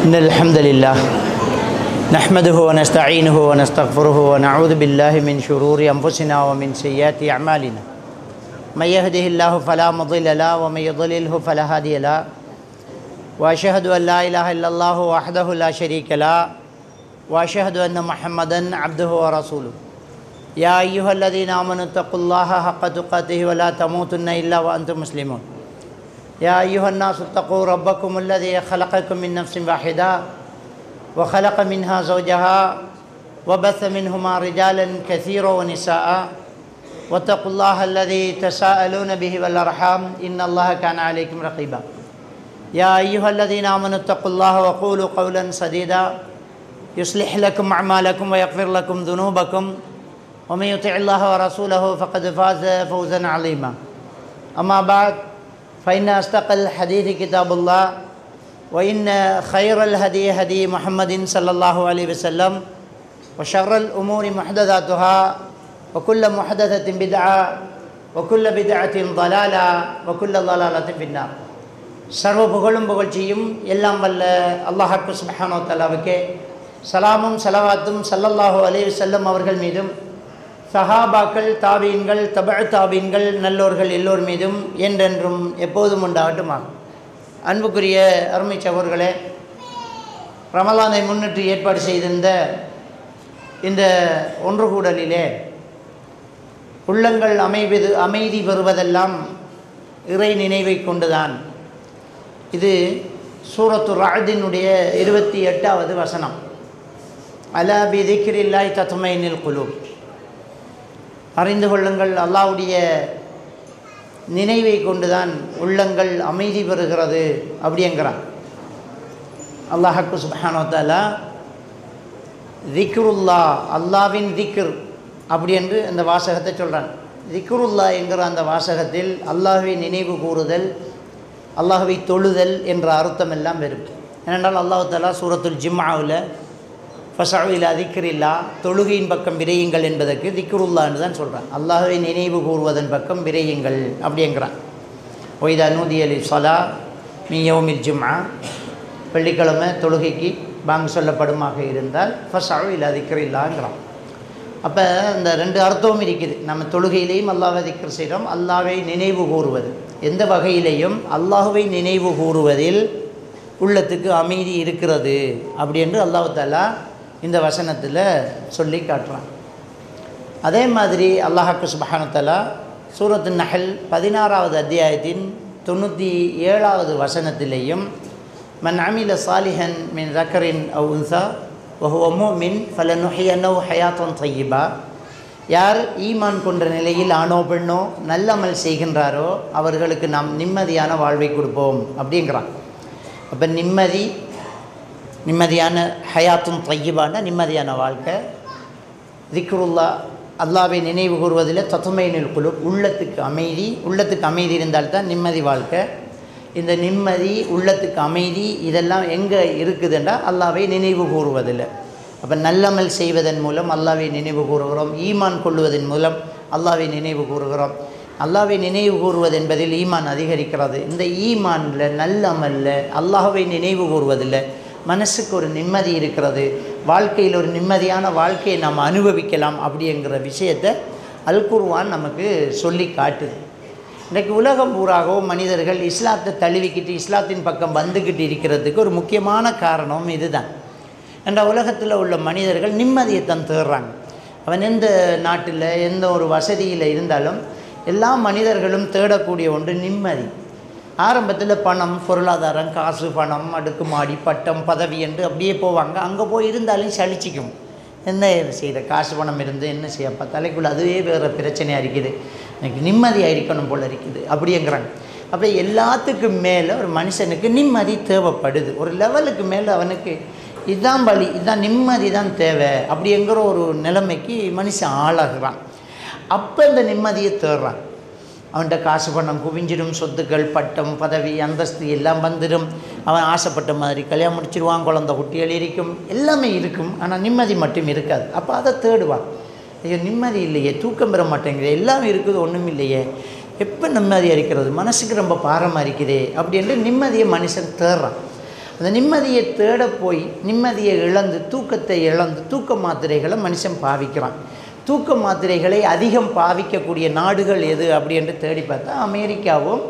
إن الحمد لله نحمده ونستعينه ونستغفره ونعوذ بالله من شرور أنفسنا ومن سيئات أعمالنا من يهده الله فلا مضل له ومن يضلله فلا هادي له وأشهد أن لا إله إلا الله وحده لا شريك له وأشهد أن محمدا عبده ورسوله يا أيها الذين آمنوا اتقوا الله حق تقاته ولا تموتن إلا وأنتم مسلمون يا أيها الناس اتقوا ربكم الذي خلقكم من نفس واحدة وخلق منها زوجها وبث منهما رجالا كثيرا ونساء واتقوا الله الذي تساءلون به والأرحام إن الله كان عليكم رقيبا يا أيها الذين آمنوا اتقوا الله وقولوا قولا سديدا يصلح لكم أعمالكم ويغفر لكم ذنوبكم ومن يطع الله ورسوله فقد فاز فوزا عظيما أما بعد فإن أصدق الحديث كتاب الله وإن خير الهدي هدي محمد صلى الله عليه وسلم وشر الأمور محدثاتها وكل محدثة بدعة وكل بدعة ضلالة وكل ضلالة في النار சர்வ புகழும் புகழ்ச்சியும் எல்லாம் வல்ல அல்லாஹ் சுப்ஹானஹு வ தஆலாவுக்கே சலாமும் ஸலவாத்தும் ஸல்லல்லாஹு அலைஹி வஸல்லம் அவர்கள் மீதும் சஹாபாக்கள் தாபீன்கள் தபஅ தாபீன்கள் நல்லோர்கள் எல்லோர் மீதும் என்றென்றும் எப்போதும் உண்டாகட்டுமாக. அன்புக்குரிய அருமை சகோதரர்களே, ரமலானை முன்னிட்டு ஏற்பாடு செய்திருந்த இந்த ஒன்று கூடலிலே உள்ளங்கள் அமைதி பெறுவதெல்லாம் இறை நினைவை கொண்டுதான். இது சூரத்து ரஅதினுடைய 28வது வசனம். அலா பி திக்ரில்லாஹி தத்மைனுல் குலூப். அறிந்து கொள்ளுங்கள், அல்லாஹ்வுடைய நினைவை கொண்டுதான் உள்ளங்கள் அமைதி பெறுகிறது அப்படிங்கிறான். அல்லாஹ் சுப்ஹானஹு வ தஆலா திக்ருல்லா, அல்லாஹ்வின் திக்ர் அப்படி என்று அந்த வாசகத்தை சொல்கிறான். திக்ருல்லா என்கிற அந்த வாசகத்தில் அல்லாஹ்வை நினைவு கூறுதல், அல்லாஹ்வை தொழுதல் என்ற அர்த்தம் எல்லாம் வரும். ஏனென்றால் அல்லாஹ் தஆலா சூரத்துல் ஜும்ஆவில் ஃபஸஉ இலா திக்ரில்லா, தொழுகையின் பக்கம் விரையுங்கள் என்பதற்கு திக்ருல்லா என்று தான் சொல்கிறான். அல்லாஹ்வை நினைவு கூறுவதன் பக்கம் விரையுங்கள் அப்படிங்கிறான். ஒய்தா நூதிய லிஸ்ஸலா மின் யௌமில் ஜும்ஆ, வெள்ளிக்கிழமை தொழுகைக்கு பாங்கு சொல்லப்படுமாக இருந்தால் ஃபஸஉ இலா திக்ரில்லாங்கிறான். அப்போ இந்த ரெண்டு அர்த்தமும் இருக்குது. நம்ம தொழுகையிலையும் அல்லாஹ்வை திக்ர் செய்கிறோம், அல்லாஹ்வை நினைவு கூறுவது. எந்த வகையிலையும் அல்லாஹ்வை நினைவு கூறுவதில் உள்ளத்துக்கு அமைதி இருக்கிறது அப்படி என்று அல்லாஹ் தஆலா இந்த வசனத்தில் சொல்லி காட்டுறான். அதே மாதிரி அல்லாஹ் சுப்ஹானஹு வ தஆலா சூரத்து நஹல் 16வது அத்தியாயத்தின் 97வது வசனத்திலேயும் மன் அமில சாலிஹன் மின் ذكرின் அவ் உன்ஸா வஹுவ முஃமின் ஃபலனுஹ்யியன்னஹு ஹயாத்தன் தய்யிபா, யார் ஈமான் கொண்ட நிலையில் ஆணோ பெண்ணோ நல்லமல் செய்கின்றாரோ அவர்களுக்கு நாம் நிம்மதியான வாழ்வை கொடுப்போம் அப்படிங்கிறான். அப்போ நிம்மதியான ஹயாத்தும் தய்யிபான நிம்மதியான வாழ்க்கை. திக்ருல்லா, அல்லாஹ்வை நினைவு கூறுவதில் தத்மைனுல் குலூப், உள்ளத்துக்கு அமைதி இருந்தால்தான் நிம்மதி வாழ்க்கை. இந்த நிம்மதி, உள்ளத்துக்கு அமைதி இதெல்லாம் எங்கே இருக்குதுன்றா அல்லாஹ்வை நினைவு கூறுவதில். அப்போ நல்லமல் செய்வதன் மூலம் அல்லாஹ்வை நினைவு கூறுகிறோம், ஈமான் கொள்வதன் மூலம் அல்லாஹ்வை நினைவு கூறுகிறோம். அல்லாஹ்வை நினைவு கூறுவது என்பதில் ஈமான் அதிகரிக்கிறது. இந்த ஈமானில், நல்லமல்ல, அல்லாஹ்வை நினைவு கூறுவதில் மனசுக்கு ஒரு நிம்மதி இருக்கிறது. வாழ்க்கையில் ஒரு நிம்மதியான வாழ்க்கையை நாம் அனுபவிக்கலாம் அப்படிங்கிற விஷயத்தை அல் குர்ஆன் நமக்கு சொல்லி காட்டுது. இன்றைக்கு உலகம் பூராகவும் மனிதர்கள் இஸ்லாத்தை தழுவிக்கிட்டு இஸ்லாத்தின் பக்கம் வந்துக்கிட்டு இருக்கிறதுக்கு ஒரு முக்கியமான காரணம் இதுதான். என்ற உலகத்தில் உள்ள மனிதர்கள் நிம்மதியை தான் தேடுறாங்க. அவன் எந்த நாட்டில் எந்த ஒரு வசதியில் இருந்தாலும் எல்லா மனிதர்களும் தேடக்கூடிய ஒன்று நிம்மதி. ஆரம்பத்தில் பணம், பொருளாதாரம், காசு, பணம், அடுக்குமாடி, பட்டம், பதவி என்று அப்படியே போவாங்க. அங்கே போய் இருந்தாலும் சலிச்சிக்கும். என்ன செய்கிற, காசு பணம் இருந்து என்ன செய்யப்பா, தலைக்குள்ள அதுவே வேறு பிரச்சனையாக இருக்குது, எனக்கு நிம்மதியாக இருக்கணும் போல் இருக்குது அப்படிங்கிறாங்க. அப்போ எல்லாத்துக்கும் மேலே ஒரு மனுஷனுக்கு நிம்மதி தேவைப்படுது. ஒரு லெவலுக்கு மேலே அவனுக்கு இதுதான் வழி, இதுதான் நிம்மதி தான் தேவை அப்படிங்கிற ஒரு நிலைமைக்கு மனுஷன் ஆளாகிறான். அப்போ இந்த நிம்மதியை தேடுறான். அவன்கிட்ட காசு பணம் குவிஞ்சிடும், சொத்துக்கள், பட்டம், பதவி, அந்தஸ்து எல்லாம் வந்துடும். அவன் ஆசைப்பட்ட மாதிரி கல்யாணம் முடிச்சிடுவான், குழந்தை குட்டிகள் இருக்கும், எல்லாமே இருக்கும். ஆனால் நிம்மதி மட்டும் இருக்காது. அப்போ அதை தேடுவான். ஐயோ நிம்மதி இல்லையே, தூக்கம் பெற மாட்டேங்குது, எல்லாம் இருக்குது, ஒன்றும் இல்லையே, எப்போ நிம்மதியாக இருக்கிறது, மனசுக்கு ரொம்ப பாரமாக இருக்குதே அப்படின்ட்டு நிம்மதியை மனுஷன் தேடுறான். அந்த நிம்மதியை தேட போய் நிம்மதியை இழந்து தூக்கத்தை இழந்து தூக்க மாத்திரைகளை மனுஷன் பாவிக்கிறான். தூக்க மாத்திரைகளை அதிகம் பாவிக்கக்கூடிய நாடுகள் எது அப்படி என்று தேடி பார்த்தா அமெரிக்காவும்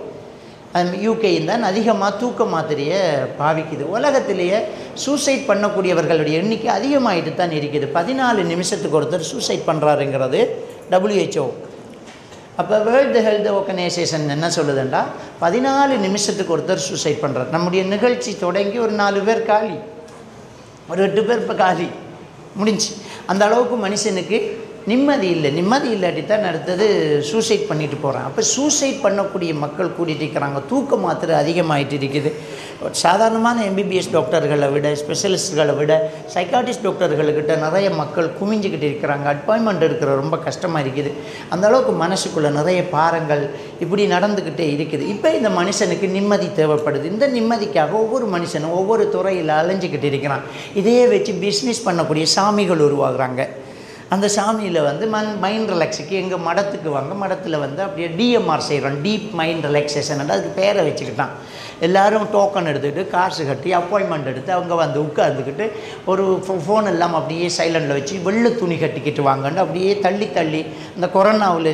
யூகேயும் தான் அதிகமாக தூக்க மாத்திரையை பாவிக்குது. உலகத்திலேயே சூசைட் பண்ணக்கூடியவர்களுடைய எண்ணிக்கை அதிகமாகிட்டு தான் இருக்குது. 14 நிமிஷத்துக்கு ஒருத்தர் சூசைட் பண்ணுறாருங்கிறது WHO. அப்போ வேர்ல்டு ஹெல்த் ஆர்கனைசேஷன் என்ன சொல்லுதுண்டா 14 நிமிஷத்துக்கு ஒருத்தர் சூசைட் பண்ணுறார். நம்முடைய நிகழ்ச்சி தொடங்கி ஒரு 4 பேர் காலி, ஒரு 8 பேர் இப்போ காலி முடிஞ்சு. அந்த அளவுக்கு மனுஷனுக்கு நிம்மதி இல்லை. நிம்மதி இல்லாட்டி தான் அடுத்தது சூசைட் பண்ணிட்டு போகிறான். அப்போ சூசைட் பண்ணக்கூடிய மக்கள் கூட்டிகிட்டு இருக்கிறாங்க. தூக்க மாத்திரை அதிகமாகிட்டு இருக்குது. சாதாரணமான MBBS டாக்டர்களை விட ஸ்பெஷலிஸ்ட்களை விட சைக்காட்டிஸ்ட் டாக்டர்கள்கிட்ட நிறைய மக்கள் குமிஞ்சிக்கிட்டு இருக்கிறாங்க. அப்பாயின்மெண்ட் எடுக்கிற ரொம்ப கஷ்டமாக இருக்குது. அந்த அளவுக்கு மனசுக்குள்ளே நிறைய பாரங்கள் இப்படி நடந்துக்கிட்டே இருக்குது. இப்போ இந்த மனுஷனுக்கு நிம்மதி தேவைப்படுது. இந்த நிம்மதிக்காக ஒவ்வொரு மனுஷனும் ஒவ்வொரு துறையில் அலைஞ்சிக்கிட்டு இருக்கிறான். இதையே வச்சு பிஸ்னஸ் பண்ணக்கூடிய சாமிகள் உருவாகுறாங்க. அந்த சாமியில் வந்து மைண்ட் ரிலாக்ஸுக்கு எங்கள் மடத்துக்கு வாங்க, மடத்தில் வந்து அப்படியே DMR செய்கிறோம், டீப் மைண்ட் ரிலாக்ஸேஷன். அதுக்கு பேரை வச்சுக்கிட்டான். எல்லோரும் டோக்கன் எடுத்துக்கிட்டு காசு கட்டி அப்பாயின்மெண்ட் எடுத்து அவங்க வந்து உட்காந்துக்கிட்டு ஒரு ஃபோன் எல்லாம் அப்படியே சைலண்டில் வச்சு வெள்ளை துணி கட்டிக்கிட்டு வாங்கன்னு அப்படியே தள்ளி தள்ளி இந்த கொரோனாவில்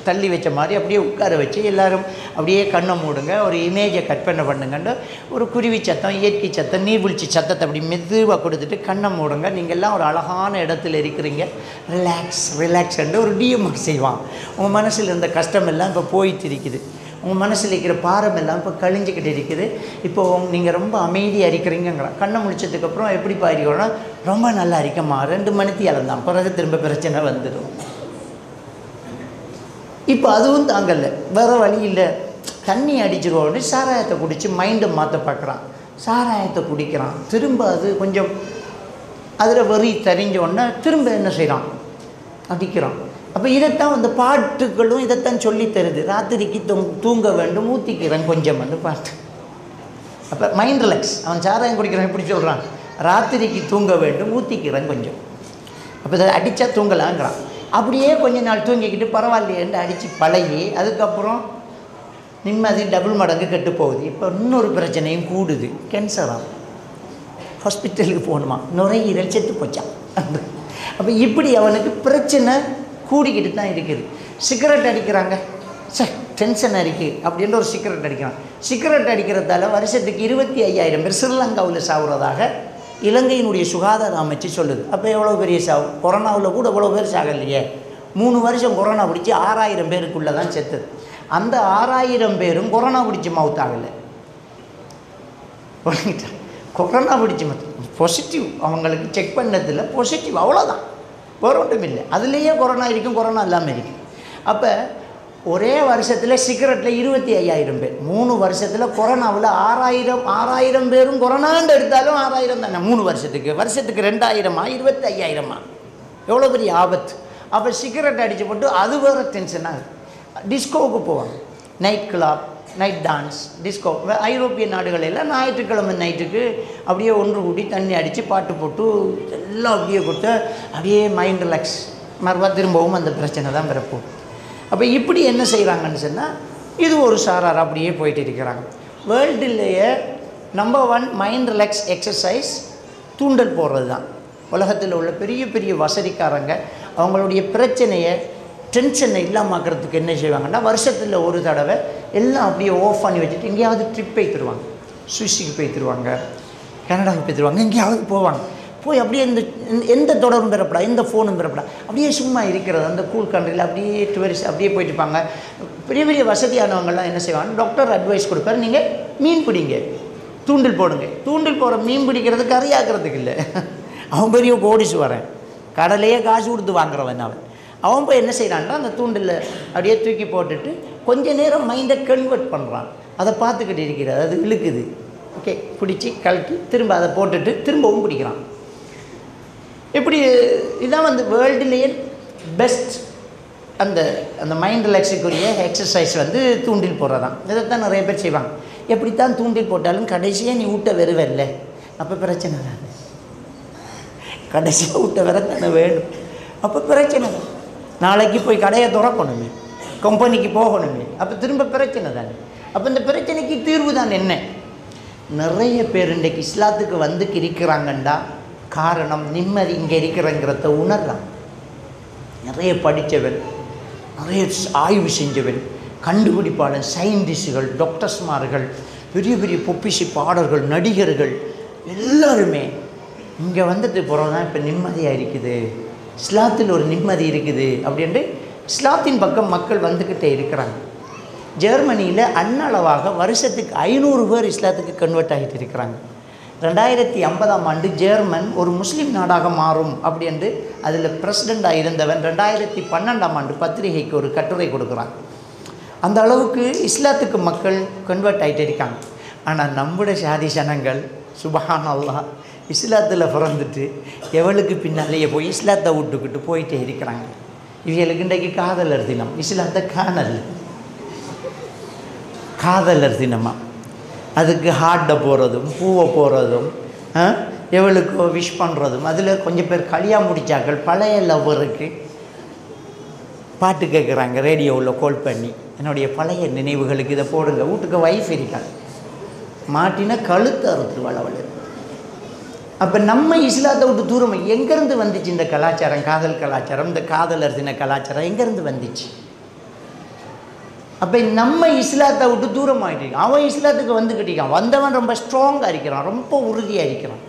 தள்ளி வச்ச மாதிரி அப்படியே உட்கார வச்சு எல்லோரும் அப்படியே கண்ணை மூடுங்க, ஒரு இமேஜை கற்பனை பண்ணுங்கன்னு ஒரு குருவி சத்தம், இயற்கை சத்தம், நீர்வீழ்ச்சி சத்தத்தை அப்படி மெதுவாக கொடுத்துட்டு கண்ணை மூடுங்க, நீங்கள்லாம் ஒரு அழகான இடத்துல இருக்கிறீங்க, ரிலாக்ஸ்ன்ட்டு ஒரு DMR செய்வான். உங்கள் மனசில் இருந்த கஷ்டம் எல்லாம் இப்போ போயிட்டு இருக்குது. உங்கள் மனசில் இருக்கிற பாரம் எல்லாம் இப்போ கழிஞ்சிக்கிட்டு இருக்குது. இப்போது நீங்கள் ரொம்ப அமைதியாக இருக்கிறீங்கிறான். கண்ணை முடிச்சதுக்கப்புறம் எப்படி பாரிக்கணும்னா ரொம்ப நல்லா இருக்கம்மா, 2 மணிக்கு இழந்தான், பிறகு திரும்ப பிரச்சனை வந்துடும். இப்போ அதுவும் தாங்கல்ல, வேறு வழி இல்லை, தண்ணி அடிச்சிருவோன்னு சாராயத்தை குடித்து மைண்டை மாற்ற பார்க்குறான். சாராயத்தை குடிக்கிறான். திரும்ப அது கொஞ்சம் அதில் வெறி தெரிஞ்சோடனே திரும்ப என்ன செய்கிறான், அடிக்கிறான். அப்போ இதைத்தான் அந்த பாட்டுகளும் இதைத்தான் சொல்லி தருது. ராத்திரிக்கு தூங்க வேண்டும், ஊற்றிக்கிறேன் கொஞ்சம் வந்து பாட்டு. அப்போ மைண்ட் ரிலாக்ஸ். அவன் சாராயம் குடிக்கிறான், எப்படி சொல்கிறான், ராத்திரிக்கு தூங்க வேண்டும், ஊற்றிக்கிறேன் கொஞ்சம். அப்போ இதை அடித்தா தூங்கலாங்கிறான். அப்படியே கொஞ்ச நாள் தூங்கிக்கிட்டு பரவாயில்லையேன்னு அடித்து பழகி அதுக்கப்புறம் நிம்மதி டபுள் மடங்கு கெட்டு போகுது. இப்போ இன்னொரு பிரச்சனையும் கூடுது, கேன்சர் ஆகும். ஹாஸ்பிட்டலுக்கு போகணுமா, நுரையீரல் செத்து போச்சான். அப்போ இப்படி அவனுக்கு பிரச்சனை கூடிக்கிட்டு தான் இருக்குது. சிகரெட் அடிக்கிறாங்க, டென்ஷன் இருக்குது அப்படின்ற ஒரு சிகரெட் அடிக்கிறான். சிகரெட் அடிக்கிறதால வருஷத்துக்கு 25,000 பேர் ஸ்ரீலங்காவில் சாகுறதாக இலங்கையினுடைய சுகாதார அமைச்சு சொல்லுது. அப்போ எவ்வளோ பெரிய சாவு. கொரோனாவில் கூட எவ்வளோ பேர் சாகலையே. 3 வருஷம் கொரோனா பிடிச்சி 6,000 பேருக்குள்ளே தான் செத்துது. அந்த 6,000 பேரும் கொரோனா பிடிச்சி மவுத் ஆகலை. கொரோனா பிடிச்சி பாசிட்டிவ், அவங்களுக்கு செக் பண்ணதில் பாசிட்டிவ், அவ்வளோதான், வேறு ஒன்றும் இல்லை. அதுலேயே கொரோனா இருக்கும், கொரோனா இல்லாமல் இருக்குது. அப்போ ஒரே வருஷத்தில் சிகரெட்டில் 25,000 பேர், 3 வருஷத்தில் கொரோனாவில் 6,000 பேரும் கொரோனான்னு எடுத்தாலும் 6,000 தானே 3 வருஷத்துக்கு. வருஷத்துக்கு 2,000 25,000 எவ்வளோ பெரிய ஆபத்து. அப்போ சிகரெட் அடித்து போட்டு அது வேறு டென்ஷனாக. டிஸ்கோவுக்கு போவாங்க, night club, night dance, disco. ஐரோப்பிய நாடுகளெல்லாம் ஞாயிற்றுக்கிழமை நைட்டுக்கு அப்படியே ஒன்று கூட்டி தண்ணி அடித்து பாட்டு போட்டு எல்லாம் அப்படியே கொடுத்து அப்படியே மைண்ட் ரிலாக்ஸ். மறுபடியும் திரும்பவும் அந்த பிரச்சனை தான் பிறப்போம். அப்போ இப்படி என்ன செய்கிறாங்கன்னு சொன்னால் இது ஒரு சாரார் அப்படியே போயிட்டு இருக்கிறாங்க. வேர்ல்டுலேயே நம்பர் 1 மைண்ட் ரிலாக்ஸ் எக்ஸசைஸ் தூண்டல் போடுறது தான். உலகத்தில் உள்ள பெரிய பெரிய வசதிக்காரங்க அவங்களுடைய பிரச்சனையை டென்ஷனை இல்லாமக்கிறதுக்கு என்ன செய்வாங்கன்னா வருஷத்தில் ஒரு தடவை எல்லாம் அப்படியே ஆஃப் பண்ணி வச்சுட்டு எங்கேயாவது ட்ரிப் போய் தருவாங்க. சுவிஸுக்கு போய் தருவாங்க, கனடாவுக்கு போய் தருவாங்க, எங்கேயாவது போவாங்க. போய் அப்படியே எந்த தொடர்பும் பெறப்படா, எந்த ஃபோனும் பெறப்படா, அப்படியே சும்மா இருக்கிறது அந்த கூல் கண்ட்ரியில் அப்படியே டூரிஸ்ட் அப்படியே போயிட்டு இருப்பாங்க. பெரிய பெரிய வசதியானவங்கள்லாம் என்ன செய்வாங்க, டாக்டர் அட்வைஸ் கொடுப்பாரு, நீங்கள் மீன் பிடிங்க, தூண்டில் போடுங்க. தூண்டில் போகிற மீன் பிடிக்கிறதுக்கு கரையாக்கிறதுக்கு இல்லை. அவன் பெரிய கோடீஸ்வரன், கடலையே காசு கொடுத்து வாங்குறவன். அவன் போய் என்ன செய்கிறான்னா அந்த தூண்டில் அப்படியே தூக்கி போட்டுட்டு கொஞ்ச நேரம் மைண்டை கன்வெர்ட் பண்ணுறான். அதை பார்த்துக்கிட்டு இருக்கிறது, அது இழுக்குது, ஓகே, பிடிச்சி கழட்டி திரும்ப அதை போட்டுட்டு திரும்பவும் பிடிக்கிறான். இப்படி இதான் வந்து வேர்ல்டுலேயே பெஸ்ட் அந்த அந்த மைண்ட் ரிலாக்ஸுக்குரிய எக்ஸசைஸ் வந்து தூண்டில் போடுறதான். இதைத்தான் நிறைய பேர் செய்வாங்க. எப்படித்தான் தூண்டில் போட்டாலும் கடைசியாக நீ ஊட்ட வெறுவல்ல, அப்போ பிரச்சனை தான். கடைசியாக ஊட்ட வர தானே வேணும், அப்போ பிரச்சனை தான். நாளைக்கு போய் கடையை திறக்கணுமே, கம்பெனிக்கு போகணுமே, அப்போ திரும்ப பிரச்சனை தானே. அப்போ இந்த பிரச்சனைக்கு தீர்வு தான் என்ன? நிறைய பேர் இன்றைக்கு இஸ்லாத்துக்கு வந்து இருக்கிறாங்கண்டா காரணம் நிம்மதி இங்கே இருக்கிறங்கிறத உணர்றான். நிறைய படித்தவன், நிறைய ஆய்வு செஞ்சவன், கண்டுபிடிப்பாளன், சயின்டிஸ்டுகள், டாக்டர்ஸ்மார்கள், பெரிய பெரிய பொப்பிஷி பாடல்கள், நடிகர்கள் எல்லாருமே இங்கே வந்துட்டு போகிறோம் தான் இப்போ நிம்மதியாக இருக்குது, இஸ்லாத்தில் ஒரு நிம்மதி இருக்குது அப்படின்ட்டு இஸ்லாத்தின் பக்கம் மக்கள் வந்துக்கிட்டே இருக்கிறாங்க. ஜெர்மனியில் அன்னளவாக வருஷத்துக்கு 500 பேர் இஸ்லாத்துக்கு கன்வெர்ட் ஆகிட்டு இருக்கிறாங்க. 2050 ஜெர்மன் ஒரு முஸ்லீம் நாடாக மாறும் அப்படின்ட்டு அதில் பிரசிடெண்ட்டாக இருந்தவன் 2012 பத்திரிகைக்கு ஒரு கட்டுரை கொடுக்குறாங்க. அந்த அளவுக்கு இஸ்லாத்துக்கு மக்கள் கன்வெர்ட் ஆகிட்டு இருக்காங்க. ஆனால் நம்முடைய சாதி சனங்கள் சுபஹானல்லாஹ் இஸ்லாத்தில் பிறந்துட்டு எவளுக்கு பின்னாலேயே போய் இஸ்லாத்தை விட்டுக்கிட்டு போயிட்டே இருக்கிறாங்க. இவங்களுக்கு இன்றைக்கு காதலர் தினம், இஸ்லாத்தை காதலர் தினமாக அதுக்கு ஹார்ட்டை போகிறதும் பூவை போகிறதும் எவளுக்கோ விஷ் பண்ணுறதும், அதில் கொஞ்சம் பேர் கல்யாணம் முடித்தாக்கள் பழைய லவ்வருக்கு பாட்டு கேட்குறாங்க ரேடியோவில் கால் பண்ணி, என்னுடைய பழைய நினைவுகளுக்கு இதை போடுங்க. வீட்டுக்கு வைஃப் இருக்காங்க, மாட்டினா கழுத்து அறுத்து வளவளு. அப்போ நம்ம இஸ்லாத்தை விட்டு தூரம் எங்கேருந்து வந்துச்சு இந்த கலாச்சாரம், காதல் கலாச்சாரம், இந்த காதலர் தின கலாச்சாரம் எங்கேருந்து வந்துச்சு? அப்போ நம்ம இஸ்லாத்தை விட்டு தூரம் ஆகிட்டு அவன் இஸ்லாத்துக்கு வந்துக்கிட்டிருக்கான். வந்தவன் ரொம்ப ஸ்ட்ராங்காக இருக்கிறான், ரொம்ப உறுதியாக இருக்கிறான்.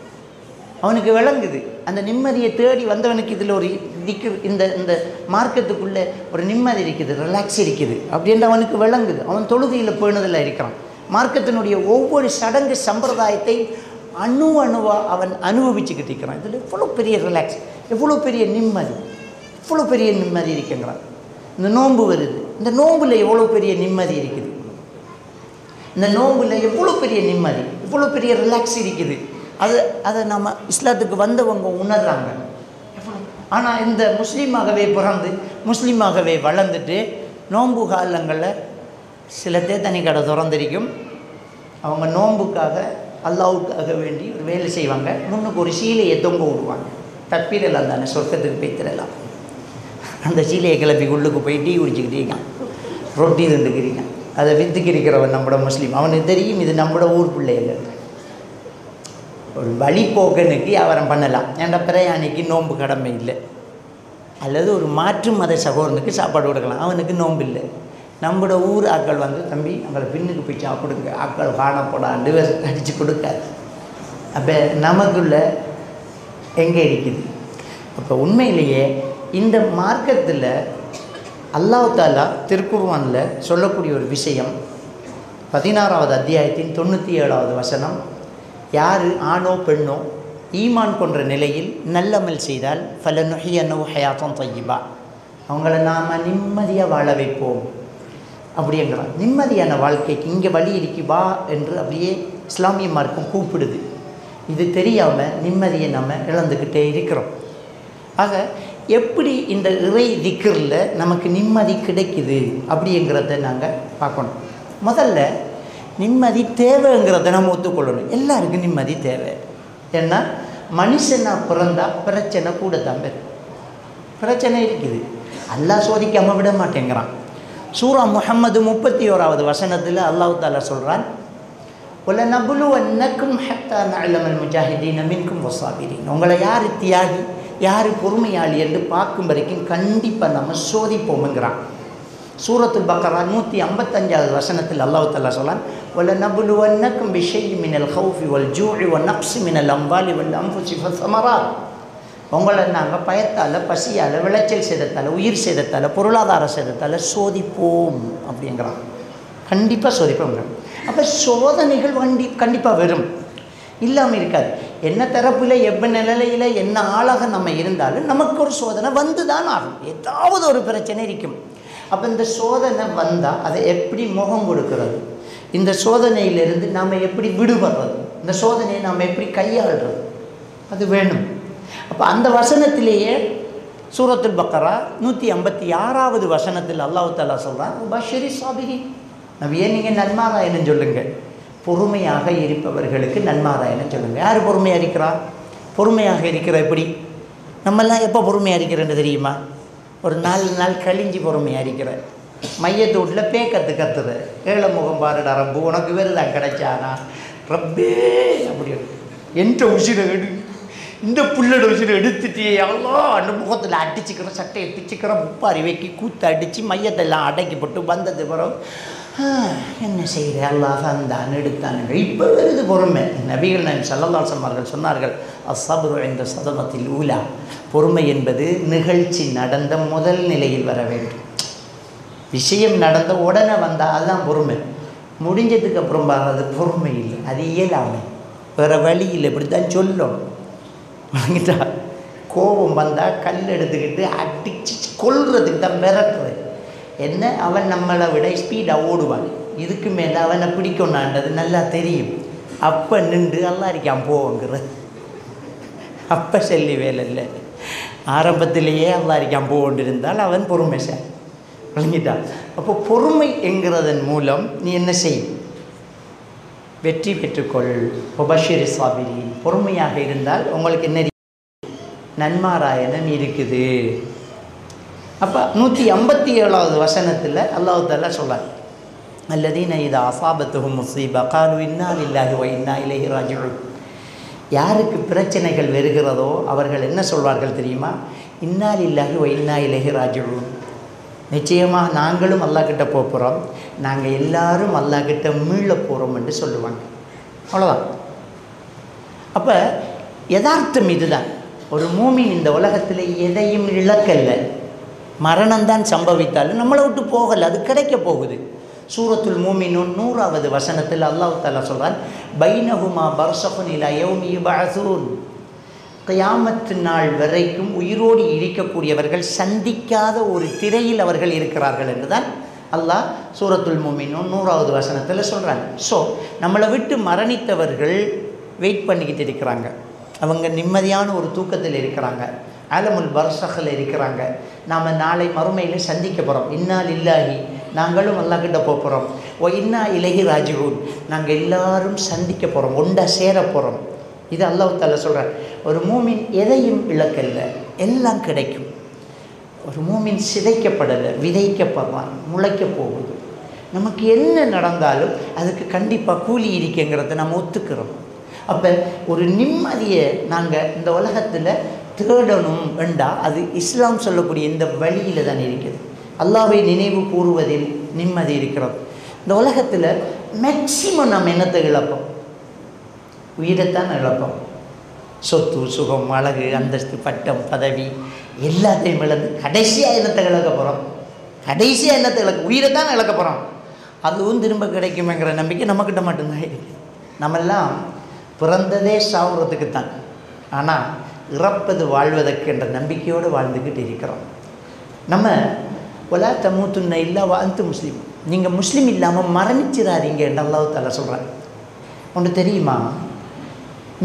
அவனுக்கு விளங்குது அந்த நிம்மதியை தேடி வந்தவனுக்கு இதில் ஒரு இந்த இந்த மார்க்கத்துக்குள்ளே ஒரு நிம்மதி இருக்குது, ரிலாக்ஸ் இருக்குது அப்படின்ற அவனுக்கு விளங்குது. அவன் தொழுகையில் பேணுதலில் இருக்கிறான். மார்க்கத்தினுடைய ஒவ்வொரு சடங்கு சம்பிரதாயத்தை அணுவாக அவன் அனுபவிச்சுக்கிட்டு இருக்கிறான். இதில் எவ்வளோ பெரிய ரிலாக்ஸ், எவ்வளோ பெரிய நிம்மதி, எவ்வளோ பெரிய நிம்மதி இருக்குங்கிறான். இந்த நோன்பு வருது, இந்த நோம்பில் எவ்வளோ பெரிய நிம்மதி இருக்குது, இந்த நோம்பில் எவ்வளோ பெரிய நிம்மதி, எவ்வளோ பெரிய ரிலாக்ஸ் இருக்குது. அதை நம்ம இஸ்லாத்துக்கு வந்தவங்க உணர்றாங்க. ஆனால் இந்த முஸ்லீமாகவே பிறந்து முஸ்லீமாகவே வளர்ந்துட்டு நோன்பு காலங்களில் சில தேத்தனி கடை திறந்திருக்கும். அவங்க நோன்புக்காக அல்லாவுக்காக வேண்டி ஒரு வேலை செய்வாங்க. முன்னுக்கு ஒரு சீலையை தொங்க விடுவாங்க. தப்பீரெல்லாம் தானே சொர்க்கத்துக்கு போய்த்திடலாம். அந்த சீலையை கிளப்பி உள்ளுக்கு போய் டீ குடிச்சிக்கிட்டு இருக்கான், ரொட்டி திண்டுக்கிறீங்க. அதை வித்துக்கிருக்கிறவன் நம்மளோட முஸ்லீம், அவனுக்கு தெரியும் இது நம்மளோட ஊர் பிள்ளைகள். ஒரு வழிபோக்கனுக்கு வியாபாரம் பண்ணலாம், ஏன்டா பிரயாணிக்கு நோன்பு கடமை இல்லை. அல்லது ஒரு மாற்று மத சகோதரனுக்கு சாப்பாடு கொடுக்கலாம், அவனுக்கு நோன்பு இல்லை. நம்மளோட ஊர் ஆக்கள் வந்து தம்பி நம்மளை பின்னுக்கு போய் சாப்பிடுங்க, ஆக்கள் காணப்படாண்டு அடித்து கொடுக்காது. அப்போ நமக்குள்ள எங்கே இருக்குது? அப்போ உண்மையிலேயே இந்த மார்க்கத்தில் அல்லாஹ் தாலா திருக்குர்ஆனில் சொல்லக்கூடிய ஒரு விஷயம் 16வது அத்தியாயத்தின் 97வது வசனம், யார் ஆணோ பெண்ணோ ஈமான் கொன்ற நிலையில் நல்லமல் செய்தால் ஃபலனுஹியன்னஹு ஹயாத்தன் தய்யிபா, அவங்கள நாம் நிம்மதியாக வாழ வைப்போம் அப்படிங்கிறான். நிம்மதியான வாழ்க்கைக்கு இங்கே வழி இருக்கி வா என்று அப்படியே இஸ்லாமிய மார்க்கம் கூப்பிடுது. இது தெரியாமல் நிம்மதியை நம்ம இழந்துக்கிட்டே இருக்கிறோம். ஆக எப்படி இந்த இறை திக்ரில் நமக்கு நிம்மதி கிடைக்குது அப்படிங்கிறத நாங்கள் பார்க்கணும். முதல்ல நிம்மதி தேவைங்கிறத நம்ம ஒத்துக்கொள்ளணும். எல்லாருக்கும் நிம்மதி தேவை. ஏன்னா மனுஷனாக பிறந்தா பிரச்சனை கூட தான் பிரச்சனை இருக்குது. அல்லாஹ் சோதிக்காமல் விட மாட்டேங்கிறான். சூரா முஹம்மது 31வது வசனத்தில் அல்லாஹ் தாலா சொல்கிறான், وَلَنَبْلُوَنَّكُمْ حَتَّى نَعْلَمَ الْمُجَاهِدِينَ مِنْكُمْ وَالصَّابِرِينَ, உங்களை யார் தியாகி யார் பொறுமையாளி என்று பார்க்கும் வரைக்கும் கண்டிப்பாக நம்ம சோதிப்போம்ங்கிறான். சூரத்துல் பக்கரா 155வது வசனத்தில் அல்லாஹ் தஆலா சொல்றான், وَلَنَبْلُوَنَّكُمْ بِشَيْءٍ مِنَ الْخَوْفِ وَالْجُوعِ وَالنَّقْصِ مِنَ الْأَمْوَالِ وَالْأَنْفُسِ وَالثَّمَرَاتِ, உங்களை நாங்கள் பயத்தால், பசியால், விளைச்சல் சேதத்தால், உயிர் சேதத்தால், பொருளாதார சேதத்தால் சோதிப்போம் அப்படிங்கிறான். கண்டிப்பாக சோதிப்போங்கிறான். அப்போ சோதனைகள் கண்டிப்பாக வரும், இல்லாமல் இருக்காது. என்ன தரப்பில் எப்போ நிலையில் என்ன ஆளாக நம்ம இருந்தாலும் நமக்கு ஒரு சோதனை வந்து தான் ஆகும். ஏதாவது ஒரு பிரச்சனை இருக்கும். அப்போ இந்த சோதனை வந்தால் அதை எப்படி முகம் கொடுக்கிறது, இந்த சோதனையிலிருந்து நாம் எப்படி விடுபடுறது, இந்த சோதனையை நாம் எப்படி கையாளுறது, அது வேணும். அப்போ அந்த வசனத்திலேயே சூரத்துல் பக்கரா 156வது வசனத்தில் அல்லாஹ் தஆலா சொல்கிறான், பஷிரி சாபிரி, நபியே நீங்கள் நன்மாராயணம் சொல்லுங்கள், பொறுமையாக இருப்பவர்களுக்கு நன்மாராயணம் சொல்லுங்கள். யார் பொறுமையாக இருக்கிறா? பொறுமையாக இருக்கிற எப்படி? நம்மெல்லாம் எப்போ பொறுமையாக இருக்கிறேன்னு தெரியுமா? ஒரு 4 நாள் கழிஞ்சு பொறுமையாக இருக்கிற. மையத்தோட்டில் பேக்கத்து கத்துற, ஏழை முகம் பாருடா ரப்பு, உனக்கு விருதான் கிடைச்சானா, ரப்பே அப்படி எந்த உசிரை எடு, இந்த புள்ளோட உசிரை எடுத்துட்டே எல்லாம் அந்த முகத்தில் அடிச்சுக்கிறோம், சட்டையை பிச்சுக்கிறோம், முப்பாரி வைக்கி கூத்து அடித்து மையத்தெல்லாம் அடக்கி போட்டு வந்தது பிறகு என்ன செய்கிற அல்லாஹ் தான் எடுத்தான். இப்போ வருது பொறுமை. நபிகள் நாயகம் ஸல்லல்லாஹு அலைஹி வஸல்லம் சொன்னார்கள், அஸ்ஸப்ரு இன்த ஸதமத்தில் ஊலா, பொறுமை என்பது நிகழ்ச்சி நடந்த முதல் நிலையில் வர வேண்டும். விஷயம் நடந்த உடனே வந்தால் அதுதான் பொறுமை. முடிஞ்சதுக்கு அப்புறம் வர்றது பொறுமை இல்லை, அது இயலாமை, வேறு வழி இல்லை. இப்படி தான் சொல்லணும். வாங்கிட்டா கோபம் வந்தால் கல் எடுத்துக்கிட்டு அடிச்சு கொல்றதுக்கு தான் மிரட்டுறது. என்ன, அவன் நம்மளை விட ஸ்பீடாக ஓடுவான், இதுக்கு மேலே அவனை பிடிக்கணுன்றது நல்லா தெரியும். அப்போ நின்று எல்லாம் இருக்கான் போங்கிறது. அப்போ சொல்லி வேலை இல்லை, ஆரம்பத்திலேயே எல்லாம் இருக்கான் போன்று இருந்தால் அவன் பொறுமை சார் விளங்கிட்டான். அப்போ பொறுமை என்கிறதன் மூலம் நீ என்ன செய், வெற்றி பெற்றுக்கொள். உபஷிரி சாபிரி, பொறுமையாக இருந்தால் உங்களுக்கு என்ன நன்மாராயணம் இருக்குது. அப்போ 157வது வசனத்தில் அல்லாஹ் தஆலா சொல்றார், அல்லதீன இதா அஸாபத்துஹும் முஸீபா காலு இன்னா லில்லாஹி வ இன்னா இலைஹி ராஜிஊன். யாருக்கு பிரச்சனைகள் வருகிறதோ அவர்கள் என்ன சொல்வார்கள் தெரியுமா? இன்னா லில்லாஹி வ இன்னா இலைஹி ராஜிஊன். நிச்சயமாக நாங்களும் அல்லாஹ்கிட்ட போகிறோம், நாங்கள் எல்லாரும் அல்லாஹ்கிட்ட மீள போகிறோம் என்று சொல்லுவாங்க. அவ்வளோதான். அப்போ யதார்த்தம் இதுதான். ஒரு மூமின் இந்த உலகத்தில் எதையும் இழக்கல்ல, மரணம்தான் சம்பவித்தாலும் நம்மளை விட்டு போகலை, அது கிடைக்க போகுது. சூரத்துல் மூமினூன் 100வது வசனத்தில் அல்லாஹ் தஆலா சொல்றான், பைனஹுமா பர்ஸகுன் இலா யௌமி யுபஅஸூன். கியாமத்து நாள் வரைக்கும் உயிரோடு இருக்கக்கூடியவர்கள் சந்திக்காத ஒரு திரையில் அவர்கள் இருக்கிறார்கள் என்றுதான் அல்லாஹ் சூரத்துல் மூமினூன் 100வது வசனத்தில் சொல்கிறாங்க. ஸோ நம்மளை விட்டு மரணித்தவர்கள் வெயிட் பண்ணிக்கிட்டு இருக்கிறாங்க, அவங்க நிம்மதியான ஒரு தூக்கத்தில் இருக்கிறாங்க, ஆலமுல் பர்ஸகில் இருக்கிறாங்க. நாம் நாளை மறுமையில் சந்திக்க போகிறோம். இன்னா லில்லாஹி, நாங்களும் அல்லாஹ்கிட்ட போகிறோம். ஓ இன்னா இலைஹி ராஜிஊன், நாங்கள் எல்லாரும் சந்திக்க போகிறோம், ஒன்றா சேர போகிறோம். இது அல்லாஹ் தஆலா சொல்கிறார். ஒரு மூமின் எதையும் இழக்கல்ல, எல்லாம் கிடைக்கும். ஒரு மூமின் சிதைக்கப்படலை, விதைக்கப்படுறான், முளைக்க போகுது. நமக்கு என்ன நடந்தாலும் அதுக்கு கண்டிப்பாக கூலி இருக்குங்கிறத நம்ம ஒத்துக்கிறோம். அப்போ ஒரு நிம்மதியை நாங்கள் இந்த உலகத்தில் தேடணும் என்றால் அது இஸ்லாம் சொல்லக்கூடிய இந்த வழியில் தான் இருக்குது. அல்லாஹ்வை நினைவு கூறுவதில் நிம்மதி இருக்கிறது. இந்த உலகத்தில் மேக்சிமம் நம்ம என்னத்தை இழப்போம்? உயிரைத்தான் இழப்போம். சொத்து, சுகம், அழகு, அந்தஸ்து, பட்டம், பதவி எல்லாத்தையும் இழந்து கடைசியாக என்னத்தை இழக்க போகிறோம்? கடைசியாக என்னத்தை உயிரைத்தான் இழக்க போகிறோம். அதுவும் திரும்ப கிடைக்குமேங்கிற நம்பிக்கை நம்மக்கிட்ட மட்டும்தான் இருக்குது. நம்மெல்லாம் பிறந்ததே சாவுறதுக்கு தான், ஆனால் இறப்பது வாழ்வதற்கு என்ற நம்பிக்கையோடு வாழ்ந்துக்கிட்டு இருக்கிறோம். நம்ம ஒலா தமூத்துன்ன இல்லா வாழ்த்து முஸ்லீம், நீங்கள் முஸ்லீம் இல்லாமல் மரணிச்சிடாதீங்க என்று அல்லாஹ் தஆலா சொல்கிறாங்க. ஒன்று தெரியுமா,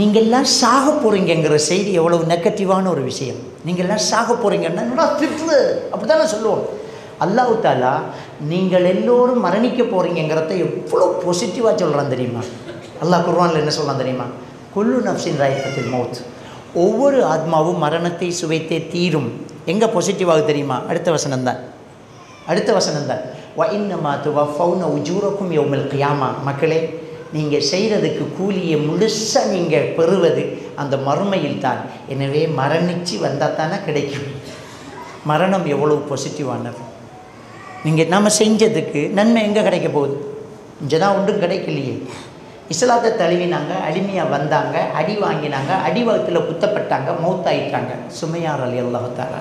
நீங்கள்லாம் சாக போகிறீங்கிற செய்தி எவ்வளவு நெகட்டிவான ஒரு விஷயம். நீங்கள்லாம் சாக போகிறீங்கன்னா திட்டு அப்படி தானே சொல்லுவோம். அல்லாஹ் தஆலா நீங்கள் எல்லோரும் மரணிக்க போகிறீங்கிறத எவ்வளோ பாசிட்டிவாக சொல்கிறான் தெரியுமா? அல்லாஹ் குர்ஆனில் என்ன சொல்கிறான் தெரியுமா? குல்லு நஃப்ஸின் ராயிகத்துல் மௌத், ஒவ்வொரு ஆத்மாவும் மரணத்தை சுவைத்தே தீரும். எங்கே பாசிட்டிவாக தெரியுமா? அடுத்த வசனம்தான். வ இன்னமா துவஃபௌன உஜூரக்கும் யௌமல் கியாமா. மக்களே, நீங்கள் செய்கிறதுக்கு கூலியை முழுசாக நீங்கள் பெறுவது அந்த மறுமையில் தான். எனவே மரணித்து வந்தால் தானே கிடைக்கும். மரணம் எவ்வளோ பாசிட்டிவானது. நீங்கள் நம்ம செஞ்சதுக்கு நன்மை எங்கே கிடைக்க போகுது? இங்கே தான் ஒன்றும் கிடைக்கலையே. இஸ்லாத்தை தழுவினாங்க, அடிமையாக வந்தாங்க, அடி வாங்கினாங்க, அடிவாகத்தில் குத்தப்பட்டாங்க, மௌத்தாயிட்டாங்க. சுமையார் ரலியல்லாஹு தஆலா.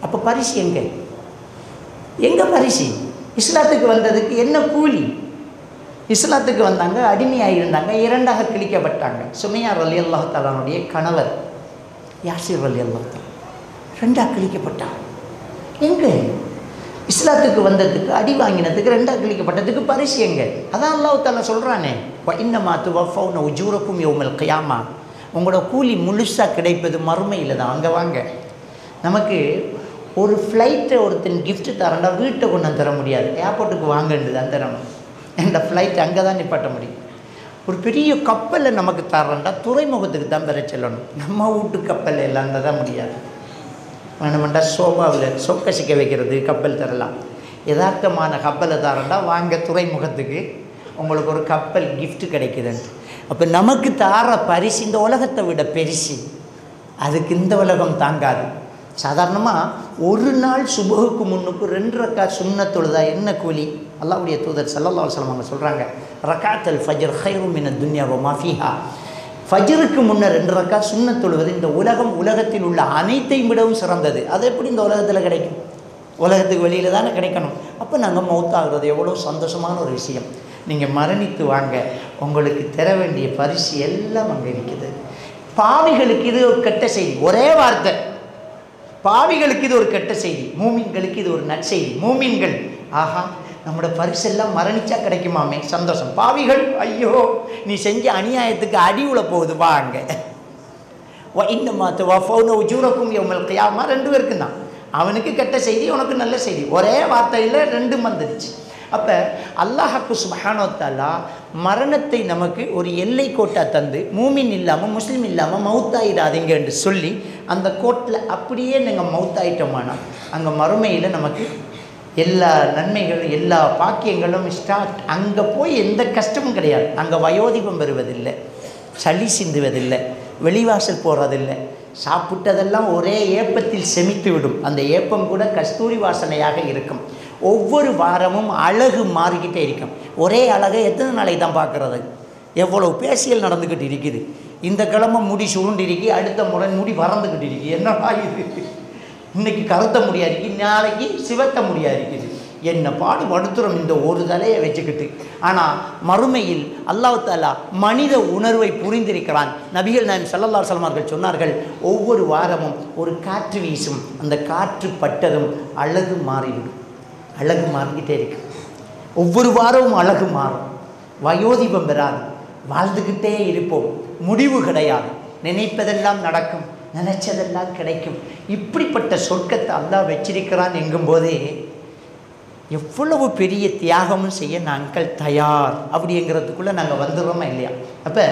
அப்போ பரிசு எங்கே பரிசு? இஸ்லாத்துக்கு வந்ததுக்கு என்ன கூலி? இஸ்லாத்துக்கு வந்தாங்க, அடிமையாக இருந்தாங்க, 2ஆக கிழிக்கப்பட்டாங்க. சுமையார் ரலியல்லாஹு தஆலாவுடைய கணவர் யாசிர் ரலியல்லாஹு தஆலா 2ஆக கிழிக்கப்பட்டாங்க. எங்கே? இஸ்லாத்துக்கு வந்ததுக்கு, அடி வாங்கினதுக்கு, 2ஆக கிழிக்கப்பட்டதுக்கு பரிசு எங்கே? அதான் அல்லாஹ் தஆலா சொல்கிறானே, வ இன்னமா துவஃபௌன உஜூரக்கும் யௌமல் கியாமா. உங்களோட கூலி முழுசாக கிடைப்பது மறுமையில் தான். அங்கே வாங்க. நமக்கு ஒரு ஃப்ளைட்டை ஒருத்தன் கிஃப்ட்டு தரண்டா வீட்டை கொண்டு தர முடியாது, ஏர்போர்ட்டுக்கு வாங்கன்னு தான் தரணும். இந்த ஃப்ளைட் அங்கே தான் நிப்பாட்ட முடியும். ஒரு பெரிய கப்பலை நமக்கு தரண்டா துறைமுகத்துக்கு தான் பெற செல்லணும். நம்ம வீட்டு கப்பல் எல்லாம் தான் முடியாது. வேணுமெண்டா சோபாவில் சொக்க சிக்க வைக்கிறது கப்பல் தரலாம். யதார்த்தமான கப்பலை தரண்டா வாங்க துறைமுகத்துக்கு, உங்களுக்கு ஒரு கப்பல் கிஃப்ட்டு கிடைக்குதுன்ட்டு. அப்போ நமக்கு தார பரிசு இந்த உலகத்தை விட பெருசு, அதுக்கு இந்த உலகம் தாங்காது. சாதாரணமாக ஒரு நாள் சுபகுக்கு முன்னுக்கு 2 ரக்காத் சுன்னத் தொழுதா என்ன கூலி? அல்லாஹ்வுடைய தூதர் ஸல்லல்லாஹு அலைஹி வஸல்லம் அவங்க சொல்கிறாங்க, ரக்காத்தல் ஃபஜ்ர் ഖൈറുம் மினத் துன்யா வ மா ஃபீஹா. ஃபஜ்ருக்கு முன்னர் 2 ரக்காத் சுன்னத் தொழுவது இந்த உலகத்தில் உள்ள அனைத்தையும் விடவும் சிறந்தது. அது எப்படி இந்த உலகத்தில் கிடைக்கும்? உலகத்துக்கு வெளியில் தானே கிடைக்கணும். அப்போ நாங்கள் மௌத்தாகிறது எவ்வளோ சந்தோஷமான ஒரு விஷயம். நீங்கள் மரணித்து வாங்க, உங்களுக்கு தர வேண்டிய பரிசு எல்லாம் அங்கே இருக்குது. பாவிகளுக்கு இது ஒரு கெட்ட செய்தி, ஒரே வார்த்தை, பாவிகளுக்கு இது ஒரு கெட்ட செய்தி, மூமின்களுக்கு இது ஒரு நற்செய்தி. மூமின்கள் ஆஹா நம்மளோட பரிசெல்லாம் மரணிச்சா கிடைக்குமாமே சந்தோஷம். பாவிகள் ஐயோ நீ செஞ்ச அநியாயத்துக்கு அடி உள்ள போகுது வாங்க. இன்னும் உஜூரக்கும் யௌமல் கியாமா 2 பேருக்கும் தான், அவனுக்கு கெட்ட செய்தி உனக்கு நல்ல செய்தி, ஒரே வார்த்தையில் 2 வந்துடுச்சு. அப்போ அல்லாஹ்க்கு சுப்ஹானஹு வ தஆலா மரணத்தை நமக்கு ஒரு எல்லை கோட்டை தந்து மூமின் இல்லாமல் முஸ்லீம் இல்லாமல் மௌத்தாயிடாதீங்க என்று சொல்லி அந்த கோட்டில் அப்படியே நீங்கள் மௌத்தாயிட்டோமானா அங்கே மறுமையில் நமக்கு எல்லா நன்மைகளும் எல்லா பாக்கியங்களும் ஸ்டார்ட். அங்கே போய் எந்த கஷ்டமும் கிடையாது. அங்கே வயோதிபம் வருவதில்லை, சளி சிந்துவதில்லை, வெளிவாசல் போகிறதில்லை, சாப்பிட்டதெல்லாம் ஒரே ஏப்பத்தில் செமித்து விடும். அந்த ஏப்பம் கூட கஸ்தூரி வாசனையாக இருக்கும். ஒவ்வொரு வாரமும் அழகு மாறிக்கிட்டே இருக்கும். ஒரே அழகை எத்தனை நாளைக்கு தான் பார்க்குறது? எவ்வளோ பேசியல் நடந்துக்கிட்டு இருக்குது. இந்த கிழமை முடி சுருண்டு இருக்கி, அடுத்த முறை முடி பறந்துக்கிட்டு இருக்கு. என்னடா இது? இன்றைக்கி கருத்த முடியா இருக்கு, நாளைக்கு சிவத்த முடியா இருக்குது. என்ன பாடு படுத்துகிறோம் இந்த ஒரு தலையை வச்சுக்கிட்டு. ஆனால் மறுமையில் அல்லாஹ் தஆலா மனித உணர்வை புரிந்திருக்கிறான். நபிகள் நாயகம் ஸல்லல்லாஹு அலைஹி வஸல்லம் அவர்கள் சொன்னார்கள், ஒவ்வொரு வாரமும் ஒரு காற்று வீசும், அந்த காற்று பட்டதும் அழகு மாறிவிடும். அழகு மாறிக்கிட்டே இருக்கு. ஒவ்வொரு வாரமும் அழகு மாறும். வயோதிபம் பெறாது, வாழ்ந்துக்கிட்டே இருப்போம், முடிவு கிடையாது, நினைப்பதெல்லாம் நடக்கும், நினைச்சதெல்லாம் கிடைக்கும். இப்படிப்பட்ட சொர்க்கத்தை அல்லாஹ் வச்சிருக்கிறான் எங்கும்போதே எவ்வளவு பெரிய தியாகமும் செய்ய நாங்கள் தயார் அப்படிங்கிறதுக்குள்ளே நாங்கள் வந்துடுறோமா இல்லையா? அப்போ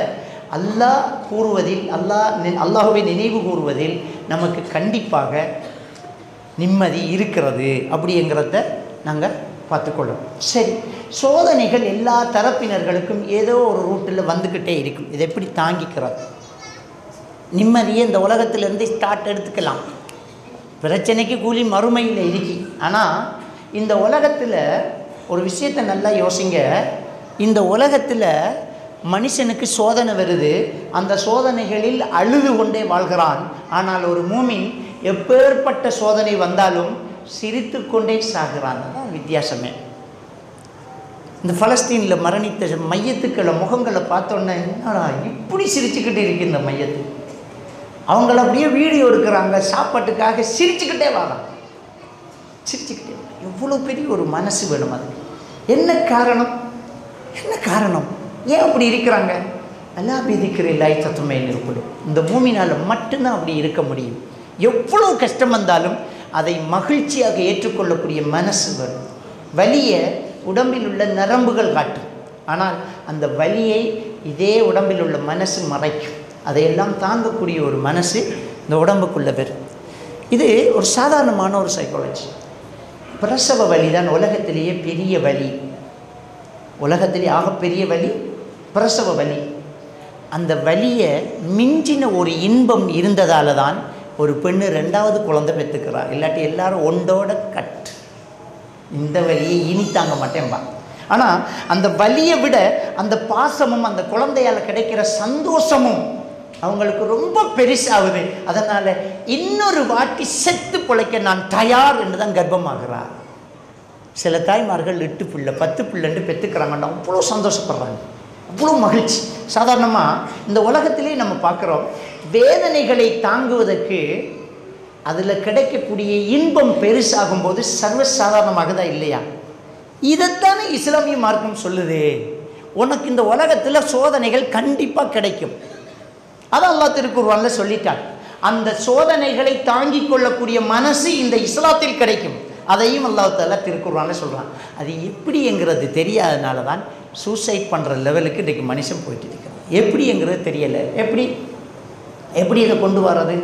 அல்லாஹ் கூறுவதில் அல்லாஹ்வை நினைவு கூறுவதில் நமக்கு கண்டிப்பாக நிம்மதி இருக்கிறது அப்படிங்கிறத நாங்கள் பார்த்துக்கொள்ளும். சரி, சோதனைகள் எல்லா தரப்பினர்களுக்கும் ஏதோ ஒரு ரூட்டில் வந்துக்கிட்டே இருக்கும். இதை எப்படி தாங்கிக்கிறது? நிம்மதியை இந்த உலகத்திலேருந்து ஸ்டார்ட் எடுத்துக்கலாம். பிரச்சனைக்கு கூலி மறுமையில் இருக்கி. ஆனால் இந்த உலகத்தில் ஒரு விஷயத்தை நல்லா யோசிங்க. இந்த உலகத்தில் மனுஷனுக்கு சோதனை வருது, அந்த சோதனைகளில் அழுது கொண்டே வாழ்கிறான். ஆனால் ஒரு மூமின் எப்பேற்பட்ட சோதனை வந்தாலும் சிரித்து கொண்டே சாகிறான். அதான் வித்தியாசமே. இந்த பலஸ்தீனில் மரணித்த மையத்துக்களை முகங்களை பார்த்தோன்னே என்னடா இப்படி சிரிச்சுக்கிட்டு இருக்கு இந்த மையத்து. அவங்கள அப்படியே வீடியோ எடுக்கிறாங்க, சாப்பாட்டுக்காக சிரிச்சுக்கிட்டே வராங்க, சிரிச்சுக்கிட்டே. எவ்வளோ பெரிய ஒரு மனசு வேணும் அதுக்கு. என்ன காரணம்? என்ன காரணம்? ஏன் அப்படி இருக்கிறாங்க? அல்லா பிதிக்கிறில்லாய் தத்துமையில் இருக்கணும். இந்த பூமினால் மட்டும்தான் அப்படி இருக்க முடியும். எவ்வளோ கஷ்டம் வந்தாலும் அதை மகிழ்ச்சியாக ஏற்றுக்கொள்ளக்கூடிய மனசு வேணும். வலியை உடம்பில் உள்ள நரம்புகள் காட்டும், ஆனால் அந்த வலியை இதே உடம்பில் உள்ள மனசு மறைக்கும். அதையெல்லாம் தாங்கக்கூடிய ஒரு மனசு இந்த உடம்புக்குள்ள பெறும். இது ஒரு சாதாரணமான ஒரு சைக்காலஜி. பிரசவ வலி தான் உலகத்திலேயே பெரிய வலி. உலகத்திலேயே ஆகப்பெரிய வலி பிரசவ வலி. அந்த வலியை மிஞ்சின ஒரு இன்பம் இருந்ததால தான் ஒரு பெண்ணு 2வது குழந்தை பெற்றுக்கிறார். இல்லாட்டி எல்லாரும் ஒன்றோட கட். இந்த வலியை இனி தாங்க மாட்டேன்பா. ஆனால் அந்த வலியை விட அந்த பாசமும் அந்த குழந்தையால் கிடைக்கிற சந்தோஷமும் அவங்களுக்கு ரொம்ப பெருசாகுது. அதனால் இன்னொரு வாட்டி செத்து பிழைக்க நான் தயார் என்று தான் கர்ப்பமாகிறார். சில தாய்மார்கள் 8 பிள்ளை 10 பிள்ளைன்னு பெற்றுக்கிறாங்கன்னா அவ்வளோ சந்தோஷப்படுறாங்க, அவ்வளோ மகிழ்ச்சி. சாதாரணமாக இந்த உலகத்திலே நம்ம பார்க்குறோம், வேதனைகளை தாங்குவதற்கு அதில் கிடைக்கக்கூடிய இன்பம் பெருசாகும்போது சர்வசாதாரணமாக தான் இல்லையா? இதைத்தானே இஸ்லாமிய மார்க்கம் சொல்லுது. உனக்கு இந்த உலகத்தில் சோதனைகள் கண்டிப்பாக கிடைக்கும். அதை அல்லாஹ் திருக்குர்ஆனில் சொல்லிட்டார். அந்த சோதனைகளை தாங்கிக் கொள்ளக்கூடிய மனசு இந்த இஸ்லாத்தில் கிடைக்கும். அதையும் அல்லாஹ் தஆலா திருக்குர்ஆனில் சொல்கிறான். அது எப்படிங்கிறது தெரியாதனால தான் சூசைட் பண்ணுற லெவலுக்கு இன்றைக்கு மனுஷன் போயிட்டு இருக்கிறான். எப்படிங்கிறது தெரியலை. எப்படி இதை கொண்டு வர்றது?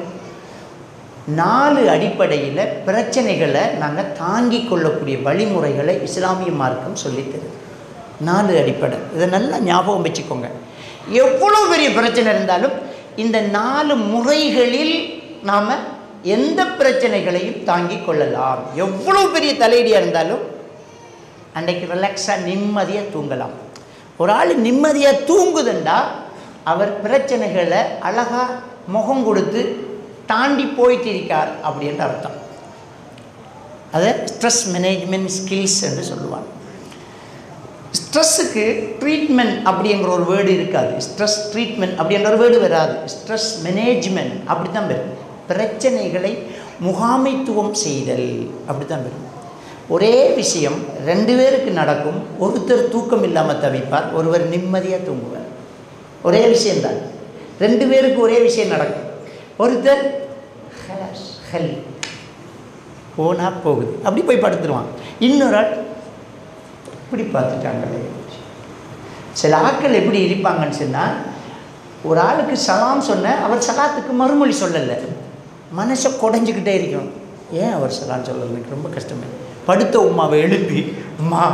4 அடிப்படையில் பிரச்சனைகளை நாங்கள் தாங்கிக் கொள்ளக்கூடிய வழிமுறைகளை இஸ்லாமிய மார்க்கம் சொல்லித்தருது. 4 அடிப்படை. இதை நல்லா ஞாபகம் வச்சுக்கோங்க. எவ்வளோ பெரிய பிரச்சனை இருந்தாலும் இந்த 4 முறைகளில் நாம் எந்த பிரச்சனைகளையும் தாங்கிக் கொள்ளலாம். எவ்வளோ பெரிய தலையடியாக இருந்தாலும் அன்றைக்கு ரிலாக்ஸாக நிம்மதியாக தூங்கலாம். ஒரு ஆள் நிம்மதியாக தூங்குதுண்டா அவர் பிரச்சனைகளை அழகாக முகம் கொடுத்து தாண்டி போயிட்டு இருக்கார் அப்படின்ற அர்த்தம். அதை ஸ்ட்ரெஸ் மேனேஜ்மெண்ட் ஸ்கில்ஸ் என்று சொல்லுவாங்க. ஸ்ட்ரெஸ்ஸுக்கு ட்ரீட்மெண்ட் அப்படிங்கிற ஒரு வேர்டு இருக்காது. ஸ்ட்ரெஸ் ட்ரீட்மெண்ட் அப்படின்ற ஒரு வேர்டு வராது. ஸ்ட்ரெஸ் மேனேஜ்மெண்ட் அப்படி தான் வரும். பிரச்சனைகளை முகாமைத்துவம் செய்தல் அப்படி தான் வரும். ஒரே விஷயம் 2 பேருக்கு நடக்கும். ஒருத்தர் தூக்கம் இல்லாமல் தவிப்பார், ஒருவர் நிம்மதியாக தூங்குவார். ஒரே விஷயம்தான், 2 பேருக்கு ஒரே விஷயம் நடக்கும். ஒருத்தர் ஹெல் போனால் போகுது அப்படி போய் படுத்துருவான், இன்னொரு ஆள் இப்படி பார்த்துட்டாங்களே. சில ஆட்கள் எப்படி இருப்பாங்கன்னு சொன்னால், ஒரு ஆளுக்கு சலாம் சொன்ன அவர் சலாத்துக்கு மறுமொழி சொல்லலை, மனசை குடைஞ்சிக்கிட்டே இருக்கும். ஏன் அவர் சலாம் சொல்லலை, எனக்கு ரொம்ப கஷ்டமே. படுத்த உமாவை எழுப்பி உமா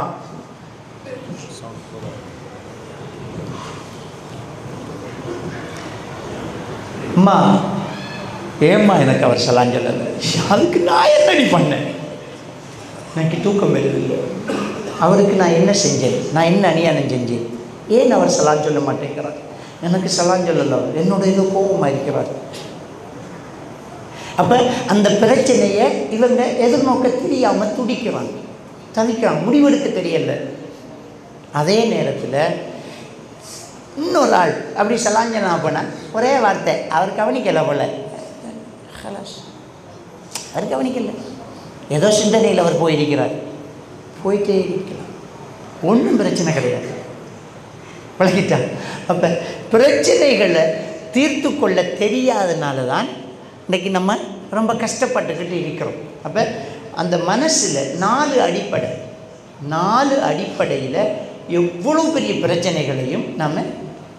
அம்மா ஏம்மா எனக்கு அவர் சலாம் சொல்லலை, அதுக்கு நான் என்னடி பண்ணேன், எனக்கு தூக்கம் வருதில்லை, அவருக்கு நான் என்ன செஞ்சேன், நான் என்ன அநியாயம் செஞ்சேன், ஏன் அவர் சலாம் சொல்ல மாட்டேங்கிறார், எனக்கு சலாம் சொல்லலை, என்னோட ஏதோ கோபமாக இருக்கிறார். அப்போ அந்த பிரச்சனையை இவங்க எதிர்நோக்க தெரியாமல் துடிக்கிறாங்க, தவிக்கிறாங்க, முடிவெடுக்க தெரியல. அதே நேரத்தில் இன்னொரு ஆள் அப்படி சலாஞ்சனா போனால் ஒரே வார்த்தை அவர் கவனிக்கலை போல, அவர் கவனிக்கலை, ஏதோ சிந்தனையில் அவர் போயிருக்கிறார், போயிட்டே இருக்கிறார், ஒன்றும் பிரச்சனை கிடையாது, பழகிட்டார். அப்போ பிரச்சனைகளை தீர்த்து கொள்ள தெரியாதனால தான் இன்றைக்கி நம்ம ரொம்ப கஷ்டப்பட்டுக்கிட்டு இருக்கிறோம். அப்போ அந்த மனசில் 4 அடிப்படையில் எவ்வளோ பெரிய பிரச்சனைகளையும் நம்ம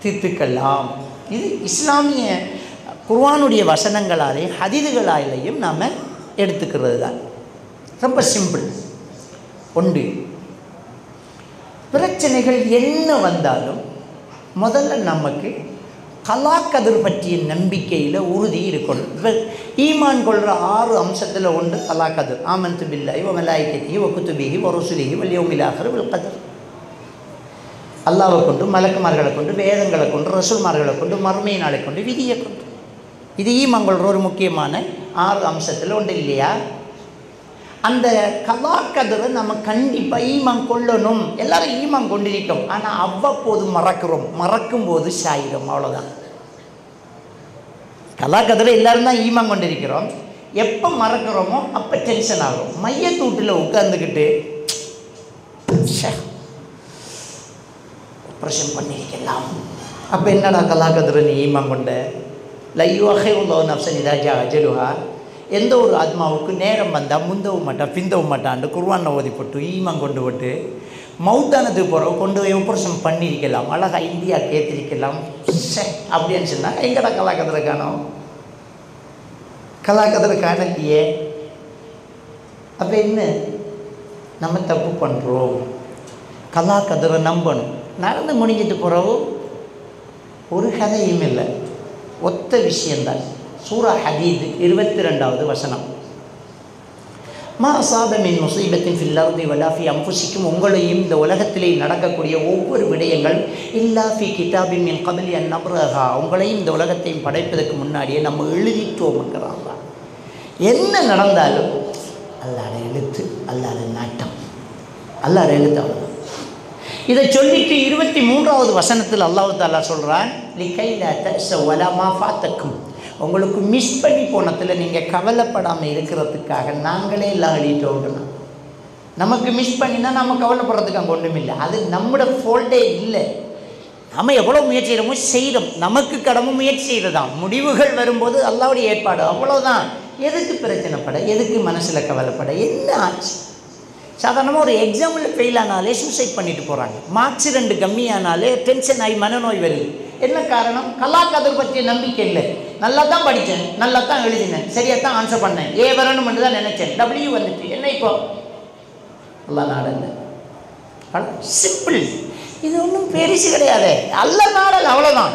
தீர்த்துக்கலாம். இது இஸ்லாமிய குர்ஆனுடைய வசனங்களாலேயும் ஹதீதுகளாலேயும் நாம் எடுத்துக்கிறது தான். ரொம்ப சிம்பிள். ஒன்று, பிரச்சனைகள் என்ன வந்தாலும் முதல்ல நமக்கு கலாக்கதிர் பற்றிய நம்பிக்கையில் உறுதி இருக்கணும். இப்போ ஈமான் கொள்கிற 6 அம்சத்தில் ஒன்று கலாக்கதிர். ஆமன்து பில்லாஹி வ மலாயிகத்திஹி வ குதுபிஹி வ ருசுலிஹி வல் யௌமில் ஆகிர் வல் கதர். அல்லாஹ்வை கொண்டு, மலக்குமார்களை கொண்டு, வேதங்களை கொண்டு, ரசூல்மார்களை கொண்டு, மறுமை நாளை கொண்டு, விதியை கொண்டு. இது ஈமான் கொள்கிற ஒரு முக்கியமான 6 அம்சத்தில் ஒன்று இல்லையா? அந்த கலாக்கதிரை நம்ம கண்டிப்பாக ஈமான் கொள்ளணும். எல்லாரும் ஈமான் கொண்டிருக்கோம், ஆனால் அவ்வப்போது மறக்கிறோம், மறக்கும்போது சாயிடும், அவ்வளோதான். கலாக்கதிரை எல்லாரும் தான் ஈமான் கொண்டிருக்கிறோம், எப்போ மறக்கிறோமோ அப்போ டென்ஷன் ஆகும். மையத்தூட்டில் உட்கார்ந்துக்கிட்டு ஆப்ரேஷன் பண்ணியிருக்கலாம், அப்போ என்னடா கலாக்கதிரை நீ ஈமான் கொண்ட? லையுவகை உள்ள நப்சன் இதாஜா அஜலுஹா. எந்த ஒரு ஆத்மாவுக்கு நேரம் வந்தால் முந்தவும் மாட்டான் பிந்தவும் மாட்டான் குர்ஆனை ஓதி போட்டு ஈமான் கொண்டு போட்டு மவுத்தானதுக்கு போகிறவங்க கொண்டு போய் ஆப்ரேஷன் பண்ணியிருக்கலாம், அழகாக இந்தியா கேத்திருக்கலாம் அப்படின்னு சொன்னால் எங்கடா கலாக்கதிரை காணோம்? கலாக்கதிரை காணலையே. அப்போ என்ன நம்ம தப்பு பண்ணுறோம்? கலாக்கதிரை நம்பணும். நடந்து முடிஞ்சிட்டு போகிறவோ ஒரு கதையும் இல்லை, ஒத்த விஷயந்தான். சூரா ஹதீத் 22வது வசனம். மா அஸாப மின் முஸீபத்தின் ஃபில் அர்தி வலா ஃபி அன்ஃபுஸிக்கும். உங்களையும் இந்த உலகத்திலே நடக்கக்கூடிய ஒவ்வொரு விடயங்கள் இல்லா ஃபி கிதாபின் மின் கப்லி அன் நப்ரஹா. உங்களையும் இந்த உலகத்தையும் படைப்பதற்கு முன்னாடியே நம்ம எழுதிட்டோம்ங்கிறாங்க. என்ன நடந்தாலும் அல்லாஹ்வுடைய எழுத்து, அல்லாஹ்வுடைய நாட்டம், அல்லாஹ்வுடைய எழுத்து, அவ்வளோதான். இதை சொல்லிட்டு 23வது வசனத்தில் அல்லாஹ் தஆலா சொல்கிறான், லிகை லா தஸவ் வலா மா ஃபாத்தக்கும். உங்களுக்கு மிஸ் பண்ணி போனதில் நீங்கள் கவலைப்படாமல் இருக்கிறதுக்காக நாங்களே எல்லாம் எழுதிட்டோம். நமக்கு மிஸ் பண்ணினா நம்ம கவலைப்படுறதுக்கு அங்கே ஒன்றும் இல்லை, அது நம்மளோட ஃபோல்டே இல்லை. நம்ம எவ்வளோ முயற்சி செய்கிறோமோ செய்கிறோம், நமக்கு கடமை முயற்சி செய்கிறதான். முடிவுகள் வரும்போது அல்லாஹ்வுடைய ஏற்பாடு, அவ்வளோதான். எதுக்கு பிரச்சனைப்பட, எதுக்கு மனசில் கவலைப்பட? என்ன ஆச்சு? சாதாரணமாக ஒரு எக்ஸாமில் ஃபெயில் ஆனாலே சூசைட் பண்ணிட்டு போகிறாங்க, மார்க்ஸ் 2 கம்மியானாலே டென்ஷன் ஆகி மனநோய் வருது. என்ன காரணம்? கலாக்கதிர் பற்றிய நம்பிக்கை இல்லை. நல்லா தான் படித்தேன், நல்லா தான் எழுதினேன், சரியாக தான் ஆன்சர் பண்ணேன், ஏ வரணும் மட்டும் தான் நினச்சேன், W வந்துட்டு என்ன இப்போ? நல்லா நாடல்ல. சிம்பிள். இது ஒன்றும் பெருசு கிடையாது, அல்லாஹ் நாடல், அவ்வளோதான்.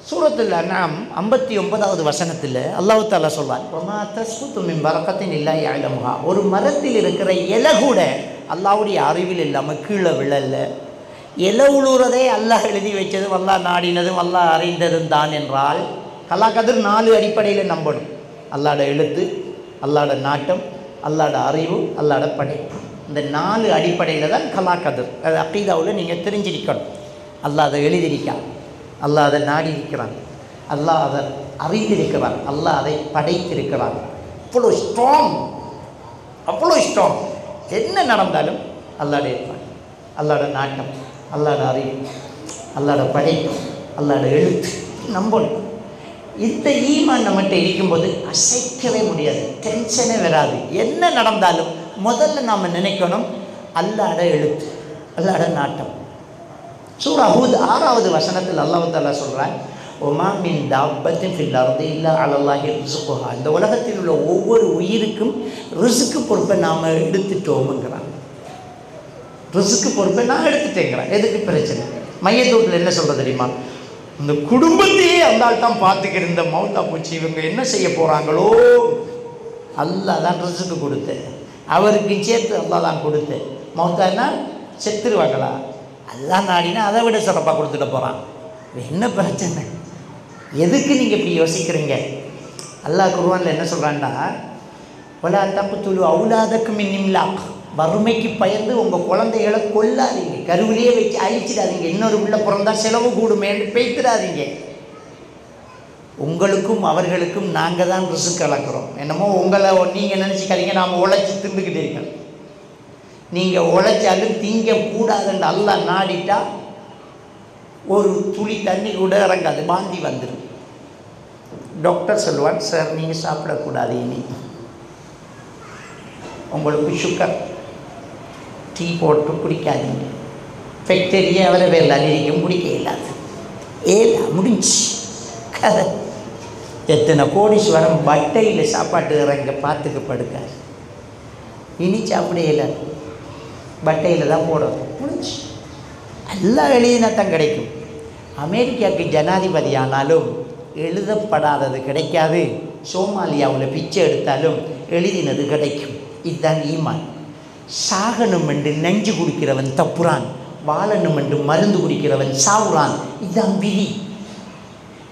சூரத்துல் அன்ஆம் 59வது வசனத்தில் அல்லாஹ் தஆலா சொல்றான், வமா தஸ்குது மின் பரக்கத்தின் இல்லாஹி யஅலமுஹா. ஒரு மரத்தில் இருக்கிற இலை கூட அல்லாஹ்வுடைய அறிவில் இல்லாமல் கீழே விழல. இலை உழுறதே அல்லாஹ் எழுதி வச்சது, அல்லாஹ் நாடினதும் அல்லாஹ் அறிந்ததும் தான் என்றால் கலாக்கதிர் 4 அடிப்படையில் நம்பணும். அல்லாஹ்ட எழுத்து, அல்லாஹ்ட நாட்டம், அல்லாஹ்ட அறிவு, அல்லாஹ்ட படைப்பு. இந்த 4 அடிப்படையில் தான் கலாக்கதிர். அது அக்கீதாவில் நீங்கள் தெரிஞ்சிருக்கணும். அல்லாஹ் அதை எழுதியிருக்கான், அல்லாஹ் அதை நாடி இருக்கிறான், அல்லாஹ் அதை அறிந்திருக்கிறான், அல்லாஹ் அதை படைத்திருக்கிறான். அவ்வளோ ஸ்ட்ராங், அவ்வளோ ஸ்ட்ராங். என்ன நடந்தாலும் அல்லாஹ்ட ஏற்பாடு, அல்லாஹ்ட நாட்டம், அல்லாஹ்ட அறிவு, அல்லாஹ்ட படைப்பு, அல்லாஹ்ட எழுத்து நம்பணும். இந்த ஈமான் நம்மகிட்ட இருக்கும்போது அசைக்கவே முடியாது, டென்ஷனே வராது. என்ன நடந்தாலும் முதல்ல நாம் நினைக்கணும் அல்லாஹ்ட எழுத்து, அல்லாஹ்ட நாட்டம். சூரா ஹூத் 6வது வசனத்தில் அல்லாஹ் தஆலா சொல்றான், ஒமா மின் தாப்பத்தின் ஃபில் அர்தி இல்லா அலல்லாஹி ரிஸ்குஹா. இந்த உலகத்தில் உள்ள ஒவ்வொரு உயிருக்கும் ரிஸ்க்கு பொறுப்பை நாம் எடுத்துட்டோம்ங்கிறான். ரிஸ்க்கு பொறுப்பை நான் எடுத்துட்டேங்கிறேன். எதுக்கு பிரச்சனை? மையத்தோட்டில் என்ன சொல்கிறது தெரியுமா? இந்த குடும்பத்தையே அல்லாஹ் தான் பார்த்துக்கிற இந்த மௌத்தா போச்சு, இவங்க என்ன செய்ய போகிறாங்களோ, அல்லாஹ் தான் ரிஸ்க்கு கொடுத்தேன், அவருக்கு சேர்த்து அல்லாஹ் தான் கொடுத்தேன். மௌத்தானா செத்துருவாங்களா? அல்லாஹ் நாடினா அதை விட சிறப்பாக கொடுத்துட்டு போகிறான். என்ன பிரச்சனை? எதுக்கு நீங்கள் இப்படி யோசிக்கிறீங்க? அல்லாஹ் குர்ஆனில் என்ன சொல்கிறான்னா, வலா தக்துலு அவுலாதக்கும் மின் இம்லாக். வறுமைக்கு பயந்து உங்கள் குழந்தைகளை கொல்லாதீங்க, கருவிலேயே வச்சு அழிச்சிடாதீங்க. இன்னொரு உள்ள பிறந்தா செலவு கூடுமேன்னு பேய்த்திடாதீங்க. உங்களுக்கும் அவர்களுக்கும் நாங்கள் தான் ரிஸ்க் கலக்கிறோம். என்னமோ உங்களை நீங்கள் நினச்சிக்காதீங்க நாம் உழைச்சி திண்டுக்கிட்டு இருக்கோம். நீங்கள் உழைச்சாலும் திங்க கூடாதுன்னு அல்லாஹ் நாடிட்டா ஒரு துளி தண்ணி கூட இறங்காது, வாந்தி வந்துடும். டாக்டர் சொல்லுவான், சார் நீங்கள் சாப்பிடக்கூடாது, இனி உங்களுக்கு சுகர், டீ போட்டு குடிக்காதீங்க, ஃபேக்டரியை அவரை வேறு அழிக்கும், குடிக்க இல்லாது ஏலா முடிஞ்சு கதை. எத்தனை கோடீஸ்வரம் பட்டையில் சாப்பாட்டு இறங்க பார்த்துக்க படுக்காது, இனி சாப்பிட இயலாது, பட்டையில் தான் போடணும், முடிஞ்சு. எல்லாம் எழுதினா தான் கிடைக்கும். அமெரிக்காவுக்கு ஜனாதிபதி ஆனாலும் எழுதப்படாதது கிடைக்காது. சோமாலியாவில் பிச்சை எடுத்தாலும் எழுதினது கிடைக்கும். இதுதான் ஈமான். சாகணும் என்று நெஞ்சு குடிக்கிறவன் தப்புறான், வாழணும் என்று மருந்து குடிக்கிறவன் சாவுறான். இதுதான் விதி.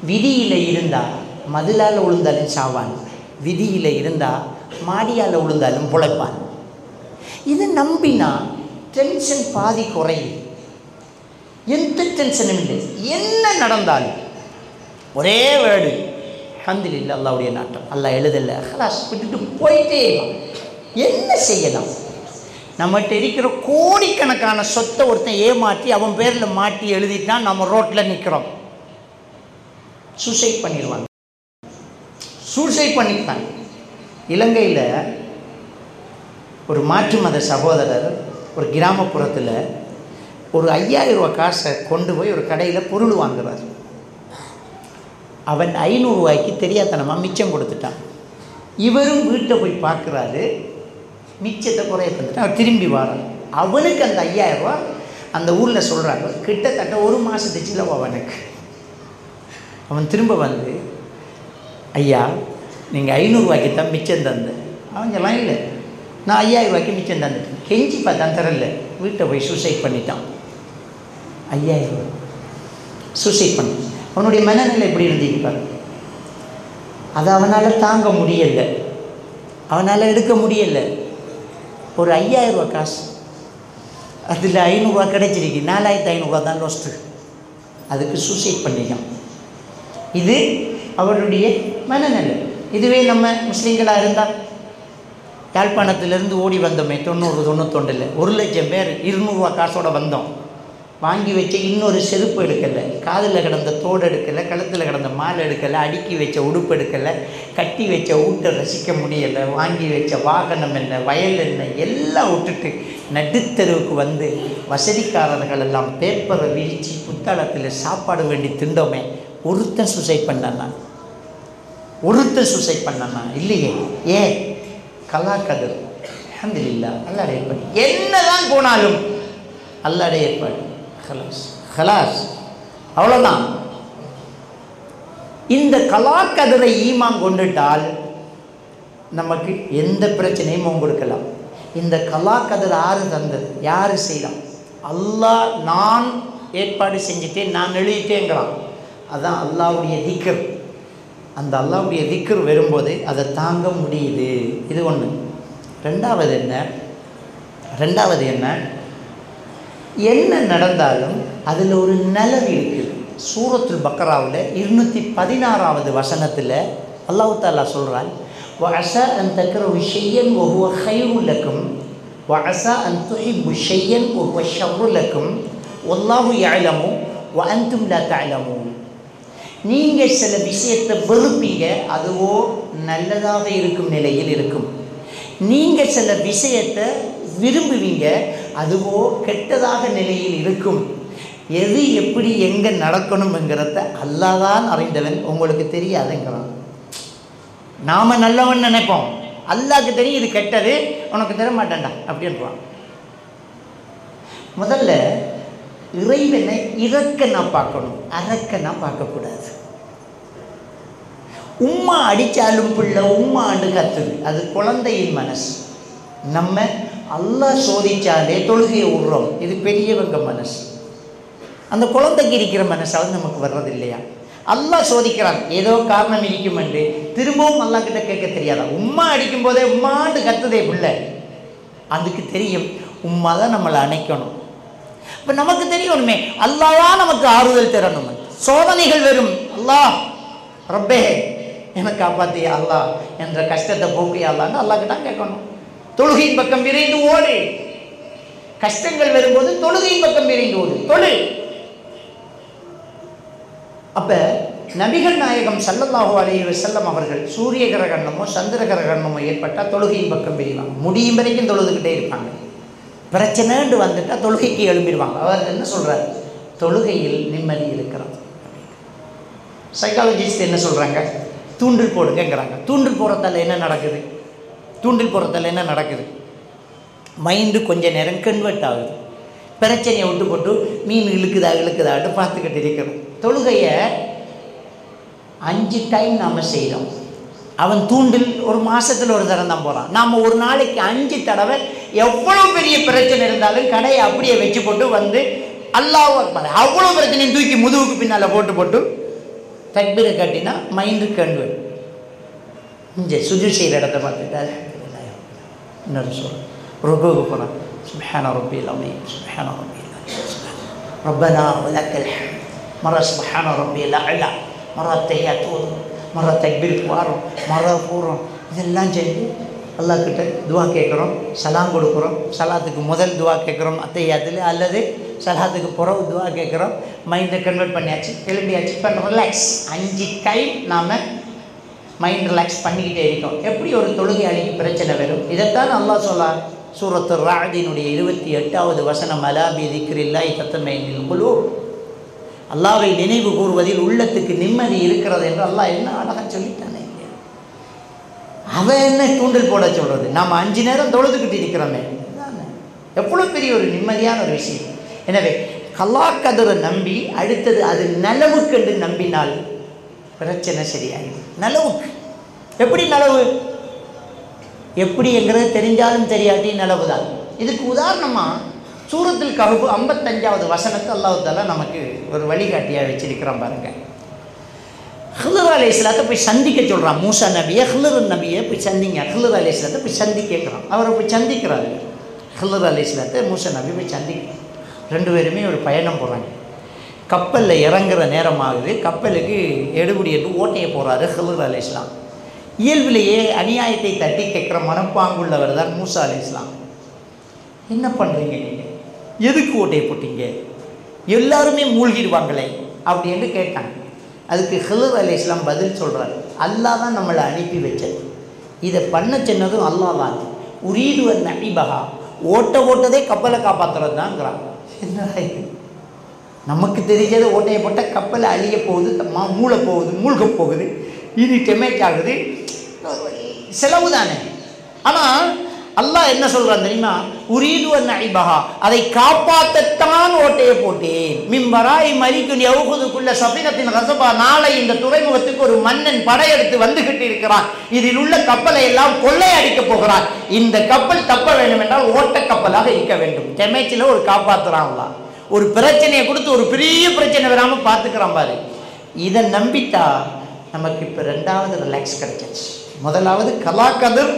விதியில் இருந்தால் மதிலால் விழுந்தாலும் சாவான், விதியில் இருந்தால் மாடியால் விழுந்தாலும் பிழைப்பான். இது நம்பினா டென்ஷன் பாதி குறையும். எந்த டென்ஷனும் இல்லை. என்ன நடந்தாலும் ஒரே வேர்டு அல்ஹம்துலில்லாஹ், அல்லாஹ்வுடைய நாட்டம், அல்லாஹ் எழுதலை, ஹலாஸ் விட்டுட்டு போயிட்டே. என்ன செய்யலாம்? நம்மகிட்ட இருக்கிற கோடிக்கணக்கான சொத்தை ஒருத்தன் ஏமாற்றி அவன் பேரில் மாட்டி எழுதிட்டான், நம்ம ரோட்டில் நிற்கிறோம். சூசைட் பண்ணிடுவாங்க, சூசைட் பண்ணிட்டான். இலங்கையில் ஒரு மாற்று மத சகோதரர் ஒரு கிராமப்புறத்தில் ஒரு 5000 ரூபா காசை கொண்டு போய் ஒரு கடையில் பொருள் வாங்குறார். அவன் 500 ரூபாய்க்கு தெரியாதனமாக மிச்சம் கொடுத்துட்டான். இவரும் வீட்டை போய் பார்க்குறாரு, மிச்சத்தை குறைய தந்துட்டு அவர் திரும்பி வரான். அவனுக்கு அந்த 5000 ரூபா அந்த ஊரில் சொல்கிறாங்க கிட்டத்தட்ட 1 மாதத்து செலவு அவனுக்கு. அவன் திரும்ப வந்து, ஐயா நீங்கள் 500 ரூபாய்க்கு தான் மிச்சம் தந்த. அவன் சொல்லலாம், இல்லை நான் 5000 ரூபாய்க்கு மிச்சம் தந்துட்டேன். கெஞ்சி பார்த்தான், தரல. வீட்டை போய் சூசைட் பண்ணிட்டான். 5000 ரூபா சூசைட் பண்ண. அவனுடைய மனநிலை எப்படி இருந்திருப்பார்? அதை அவனால் தாங்க முடியலை, அவனால் எடுக்க முடியலை. ஒரு 5000 ரூபா காசு, அதில் 500 ரூபா கிடைச்சிருக்கு, 4500 ரூபா தான் லோஸ்ட்டு. அதுக்கு சூசைட் பண்ணிட்டான். இது அவருடைய மனநிலை. இதுவே நம்ம முஸ்லீம்களாக இருந்தால், யாழ்ப்பாணத்திலேருந்து ஓடி வந்தோமே 90-91 1,00,000 பேர் 200 ரூபா காசோடு வந்தோம். வாங்கி வச்ச இன்னொரு செருப்பு எடுக்கலை, காதில் கிடந்த தோடு எடுக்கலை, கழுத்தில் கிடந்த மாலை எடுக்கலை, அடுக்கி வச்ச உடுப்பு எடுக்கலை, கட்டி வச்ச ஊட்டை ரசிக்க முடியலை, வாங்கி வச்ச வாகனம் என்ன, வயல் என்ன, எல்லாம் விட்டுட்டு நடுத்தருவுக்கு வந்து வசதிக்காரர்கள் எல்லாம் பேப்பரை விரித்து புத்தாளத்தில் சாப்பாடு வேண்டி திண்டோமே. ஒருத்தன் சூசைட் பண்ணானா? ஒருத்தன் சூசைட் பண்ணானா? இல்லையே. ஏன்? கலாக்கதிர். அல்ஹம்துலில்லாஹ், அல்லாஹ்வுடைய ஏற்பாடு. என்னதான் போனாலும் அல்லாஹ்வுடைய ஏற்பாடு. ஹலாஸ் ஹலாஸ், அவ்வளோதான். இந்த கலாக்கதிரை ஈமான் கொண்டுட்டால் நமக்கு எந்த பிரச்சனையும் கொடுக்கலாம். இந்த கலாக்கதிர் யாரு தந்தது, யாரு செய்யலாம்? அல்லாஹ் நான் ஏற்பாடு செஞ்சுட்டேன், நான் எழுதிட்டேங்கிறான். அதுதான் அல்லாஹ்வுடைய திக்ர். அந்த அல்லாஹ்வுடைய திக்ர் வரும்போது அதை தாங்க முடியுது. இது ஒன்று. ரெண்டாவது என்ன, என்ன நடந்தாலும் அதில் ஒரு நலவு இருக்குது. சூரத்துல் பக்ராவில் 216வது வசனத்தில் அல்லாஹ் தஆலா சொல்கிறான், வஅஸா அன் தக்ரஹு ஷையன் வஹுவ கைருல் லக்கும் வஅஸா அன் துஹிப்பு ஷையன் வஹுவ ஷர்ருல் லக்கும் வல்லாஹு யஅலமு வ அன்தும் லா தஅலமூன். நீங்கள் சில விஷயத்தை வெறுப்பீங்க, அதுவோ நல்லதாக இருக்கும் நிலையில் இருக்கும். நீங்கள் சில விஷயத்தை விரும்புவீங்க, அதுவோ கெட்டதாக நிலையில் இருக்கும். எது எப்படி எங்கே நடக்கணுங்கிறத அல்லாஹ் தான் அறிந்தவன், உங்களுக்கு தெரியாதுங்கிறான். நாம் நல்லவன் நினைப்போம், அல்லாஹ்க்கு தெரியும் இது கெட்டது, உனக்கு தர மாட்டேன்டா அப்படின்றான். முதல்ல இறைவனை இறக்க நான் பார்க்கணும், அறக்க நான் பார்க்கக்கூடாது. உம்மா அடித்தாலும் பிள்ளை உம்மா ஆண்டு கத்துது, அது குழந்தையின் மனசு. நம்ம அல்லாஹ் சோதிச்சாலே தொழுகையை விடுறோம், இது பெரியவங்க மனசு. அந்த குழந்தைக்கு இருக்கிற மனசாவது நமக்கு வர்றது இல்லையா? அல்லாஹ் சோதிக்கிறான், ஏதோ காரணம் இருக்கும் என்று திரும்பவும் அல்லாஹ் கிட்ட கேட்க தெரியாதா? உம்மா அடிக்கும் போதே உம்மாண்டு கத்துதே பிள்ளை, அதுக்கு தெரியும் உம்மா தான் நம்மளை அணைக்கணும். இப்போ நமக்கு தெரியணுமே, அல்லாஹ் நமக்கு ஆறுதல் தரணும். சோதனைகள் வரும், அல்லாஹ் ரப்பே எனக்கு காப்பாத்தியா அல்லாஹ், என்ற கஷ்டத்தை போக்கியா அல்லான்னு அல்லாஹ் கிட்ட கேட்கணும். தொழுகையின் பக்கம் விரைந்து ஓடு. கஷ்டங்கள் வரும்போது தொழுகையின் பக்கம் விரைந்து ஓடு, தொழு. அப்ப நபிகள் நாயகம் ஸல்லல்லாஹு அலைஹி வஸல்லம் அவர்கள் சூரிய கிரகணமோ சந்திர கிரகணமோ ஏற்பட்டால் தொழுகையின் பக்கம் விரிவாங்க. முடியும் வரைக்கும் தொழுதுகிட்டே இருப்பாங்க. பிரச்சனைண்டு வந்துட்டால் தொழுகைக்கு எழும்பிடுவாங்க. அவர் என்ன சொல்றார்? தொழுகையில் நிம்மதி இருக்கிறது. சைக்காலஜிஸ்ட் என்ன சொல்றாங்க? தூண்டில் போடுங்கிறாங்க. தூண்டில் போடுறதால என்ன நடக்குது? தூண்டில் போடுறதால என்ன நடக்குது? மைண்டு கொஞ்ச நேரம் கன்வெர்ட் ஆகுது. பிரச்சனையை விட்டு போட்டு மீன் இழுக்குதாட்டு பார்த்துக்கிட்டு இருக்கிறோம். தொழுகையை 5 டைம் நாம் செய்கிறோம். அவன் தூண்டில் ஒரு மாதத்தில் ஒரு தரம் தான் போகிறான். நாம் ஒரு நாளைக்கு 5 தடவை எவ்வளோ பெரிய பிரச்சனை இருந்தாலும் கடையை அப்படியே வச்சு போட்டு வந்து அல்லாஹ் அக்பர் அவ்வளோ பிரச்சனையும் தூக்கி முதுகுக்கு பின்னால் போட்டு தக்பீரை கட்டினா மைண்டு கன்வெர்ட். இங்கே சுஜூத் செய்கிற இடத்த பார்த்துட்டாரு. இன்னொரு சொல்கிறேன், ருக்குவுக்கு போகிறான். சுப்ஹான ரப்பில் அலீம், சுப்ஹான ரப்பில் அலீம், ரப்பனா வலக்கல் ஹம்த், மர சுப்ஹான ரப்பில் அலா, மர தஹியாத் ஓதும், மர தக்பீருக்கு வாரோம், மர போகிறோம். இதெல்லாம் செஞ்சு அல்லாஹ்கிட்ட துவா கேட்குறோம், சலாம் கொடுக்குறோம். சலாத்துக்கு முதல் துவா கேட்குறோம் அத்தையாத்தில், அல்லது சலாத்துக்கு பிறகு துவா கேட்குறோம். மைண்டை கன்வெர்ட் பண்ணியாச்சு, எழுப்பியாச்சு. இப்போ ரிலாக்ஸ் 5 டைம் நாம் மைண்ட் ரிலாக்ஸ் பண்ணிக்கிட்டே இருக்கோம். எப்படி ஒரு தொழுகையாளிக்கு பிரச்சனை வரும்? இதைத்தான் அல்லாஹ் சொல்லார் சூரத்து ராதினுடைய 28வது வசனம், அலா பி திக்ரில்லாஹி தத்மஇன்னுல் குலூப். அல்லாஹ்வை நினைவு கூறுவதில் உள்ளத்துக்கு நிம்மதி இருக்கிறது என்று அல்லாஹ் என்ன அழகாக சொல்லிட்டானே. அவன் என்ன தூண்டில் போட சொல்கிறது? நாம் 5 நேரம் தொழுதுகிட்டு இருக்கிறோமே, எவ்வளோ பெரிய ஒரு நிம்மதியான ஒரு விஷயம். எனவே கலாக்கதிரை நம்பி அடுத்தது அது நலவுக்கென்று நம்பினால் பிரச்சனை சரியாயிடும். நலவுக்கு எப்படி நலவு? எப்படிங்கிறது தெரிஞ்சாலும் தெரியாட்டி நலவு தான். இதுக்கு உதாரணமாக சூரத்துல் கஹ்ஃப் 55வது வசனத்தை அல்லாஹ் தஆலா நமக்கு ஒரு வழிகாட்டியாக வச்சிருக்கிறான் பாருங்க. ஹிலர் அலைஹிஸ்ஸலாத்தை போய் சந்திக்க சொல்கிறான். மூசா நபியை ஹிலர் நபியை போய் சந்திங்க. ஹிலர் அலைஹிஸ்ஸலாத்தை போய் சந்திக்கிறான். அவரை போய் சந்திக்கிறாரு. ஹிலர் அலைஹிஸ்ஸலாத்தை மூசா நபி போய் சந்திக்கிறான். 2 பேருமே ஒரு பயணம் போகிறாங்க. கப்பலில் இறங்குற நேரமாகுது. கப்பலுக்கு எடுபடி என்று ஓட்டையை போகிறாரு ஹிலர் அலைஹிஸ்ஸலாம். இயல்பிலேயே அநியாயத்தை தட்டி கேட்குற மனப்பாங்குள்ளவர் தான் மூசா அலைஹிஸ்ஸலாம். என்ன பண்ணுறீங்க நீங்கள்? எதுக்கு ஓட்டையை போட்டீங்க? எல்லாருமே மூழ்கிடுவாங்களே அப்படின்னு கேட்டாங்க. அதுக்கு ஹிலர் அலைஹிஸ்ஸலாம் பதில் சொல்கிறார், அல்லாஹ் தான் நம்மளை அனுப்பி வச்சது. இதை பண்ண சொன்னதும் அல்லாஹ் தான். உரீதுவர் நபிபகா, ஓட்டதே கப்பலை காப்பாற்றுறது தான்ங்கிறாங்க. என்ன நமக்கு தெரிஞ்சது ஓட்டையை போட்டால் கப்பலை அழிய போகுது, மூழ்க போகுது, இது டெமேட் ஆகுது, செலவு தானே. ஆனால் அல்லாஹ் என்ன சொல்றான் தெரியுமா? உரீது அன் ஐபஹா, அதை காப்பாற்றத்தான் ஓட்டையை போட்டேன். மிம்பராய் மரிக்குன் யௌகுதுக்குள்ள சஃபினத்தின் கசபா, நாளை இந்த துறைமுகத்துக்கு ஒரு மன்னன் படையெடுத்து வந்துகிட்டு இருக்கிறான். இதில் உள்ள கப்பலை எல்லாம் கொள்ளையடிக்க போகிறான். இந்த கப்பல் தப்ப வேண்டும் என்றால் ஓட்ட கப்பலாக இருக்க வேண்டும். டெமேச்சில் ஒரு காப்பாற்றுறாங்களா, ஒரு பிரச்சனையை கொடுத்து ஒரு பெரிய பிரச்சனை வராமல் பார்த்துக்கிறான் பாரு. இதை நம்பிட்டா நமக்கு இப்போ ரெண்டாவது ரிலாக்ஸ் கிடைச்சிச்சு. முதலாவது கலாக்கதிர்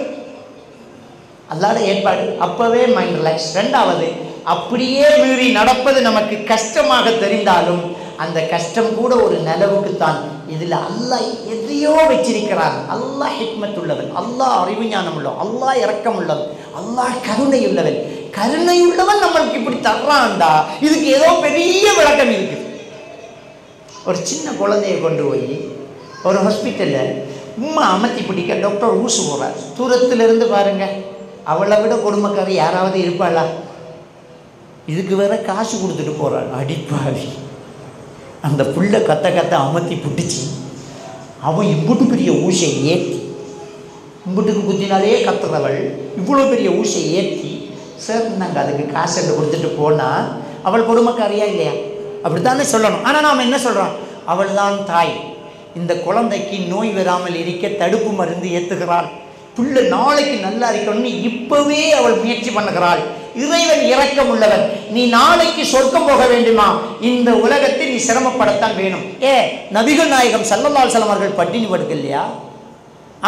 அல்லாத ஏற்பாடு, அப்பவே மைண்ட் ரிலாக்ஸ். ரெண்டாவது அப்படியே மீறி நடப்பது நமக்கு கஷ்டமாக தெரிந்தாலும் அந்த கஷ்டம் கூட ஒரு நிலவுக்குத்தான். இதில் அல்லாஹ் எதையோ வச்சிருக்கிறான். அல்லாஹ் ஹிக்மத் உள்ளவன், அல்லாஹ் அறிவு ஞானம் உள்ளவன், அல்லாஹ் இரக்கம் உள்ளவன், அல்லாஹ் கருணை உள்ளவன். கருணை உள்ளவன் நம்மளுக்கு இப்படி தர்றான்டா, இதுக்கு ஏதோ பெரிய விளக்கம் இருக்கு. ஒரு சின்ன குழந்தைய கொண்டு போய் ஒரு ஹாஸ்பிட்டலில் உம்மா அமர்த்தி பிடிக்க டாக்டர் ஊசு போகிறார். தூரத்திலிருந்து பாருங்க, அவளை விட கொடுமைக்காரி யாராவது இருப்பாளா? இதுக்கு வேற காசு கொடுத்துட்டு போகிறாள். அடிப்பாவி, அந்த புள்ள கத்த கத்த அமர்த்தி பிடிச்சி அவன் இம்புட்டு பெரிய ஊசை ஏற்றி, இம்புட்டுக்கு குத்தினாலே கத்துறவள் இவ்வளோ பெரிய ஊசை ஏற்றி, சார் நாங்கள் அதுக்கு காசு கொடுத்துட்டு போனால் அவள் கொடுமைக்காரியா இல்லையா? அப்படித்தானே சொல்லணும். ஆனால் நாம் என்ன சொல்கிறோம்? அவள் தான் தாய். இந்த குழந்தைக்கு நோய் வராமல் இருக்க தடுப்பு மருந்து ஏற்றுகிறாள். பிள்ளை நாளைக்கு நல்லா இருக்கணும்னு இப்பவே அவள் முயற்சி பண்ணுகிறாள். இறைவன் இரக்கம் உள்ளவன். நீ நாளைக்கு சொர்க்கம் போக வேண்டுமா? இந்த உலகத்தில் நீ சிரமப்படத்தான் வேணும். நபிகள் நாயகம் ஸல்லல்லாஹு அலைஹி வஸல்லம் அவர்கள் பட்டினி படுக்கலையா?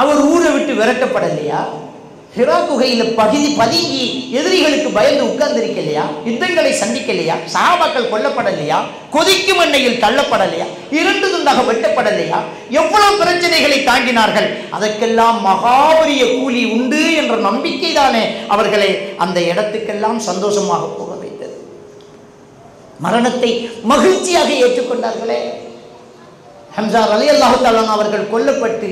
அவர் ஊரை விட்டு விரட்டப்படலையா? ஹிரா குகையில் பதுங்கி எதிரிகளுக்கு பயந்து உட்கார்ந்திருக்கலையா? யுத்தங்களை சந்திக்கலையா? சஹாபாக்கள் கொல்லப்படலையா? கொதிக்கும் எண்ணெயில் தள்ளப்படலையா? இரண்டு துண்டாக வெட்டப்படலையா? எவ்வளவு பிரச்சனைகளை தாங்கினார்கள். அதற்கெல்லாம் மகாபரிய கூலி உண்டு என்ற நம்பிக்கை தானே அவர்களை அந்த இடத்துக்கெல்லாம் சந்தோஷமாக போக வைத்தது. மரணத்தை மகிழ்ச்சியாக ஏற்றுக்கொண்டார்களே. ஹம்ஸா ரலியல்லாஹு தஆலா அவர்கள் கொல்லப்பட்டு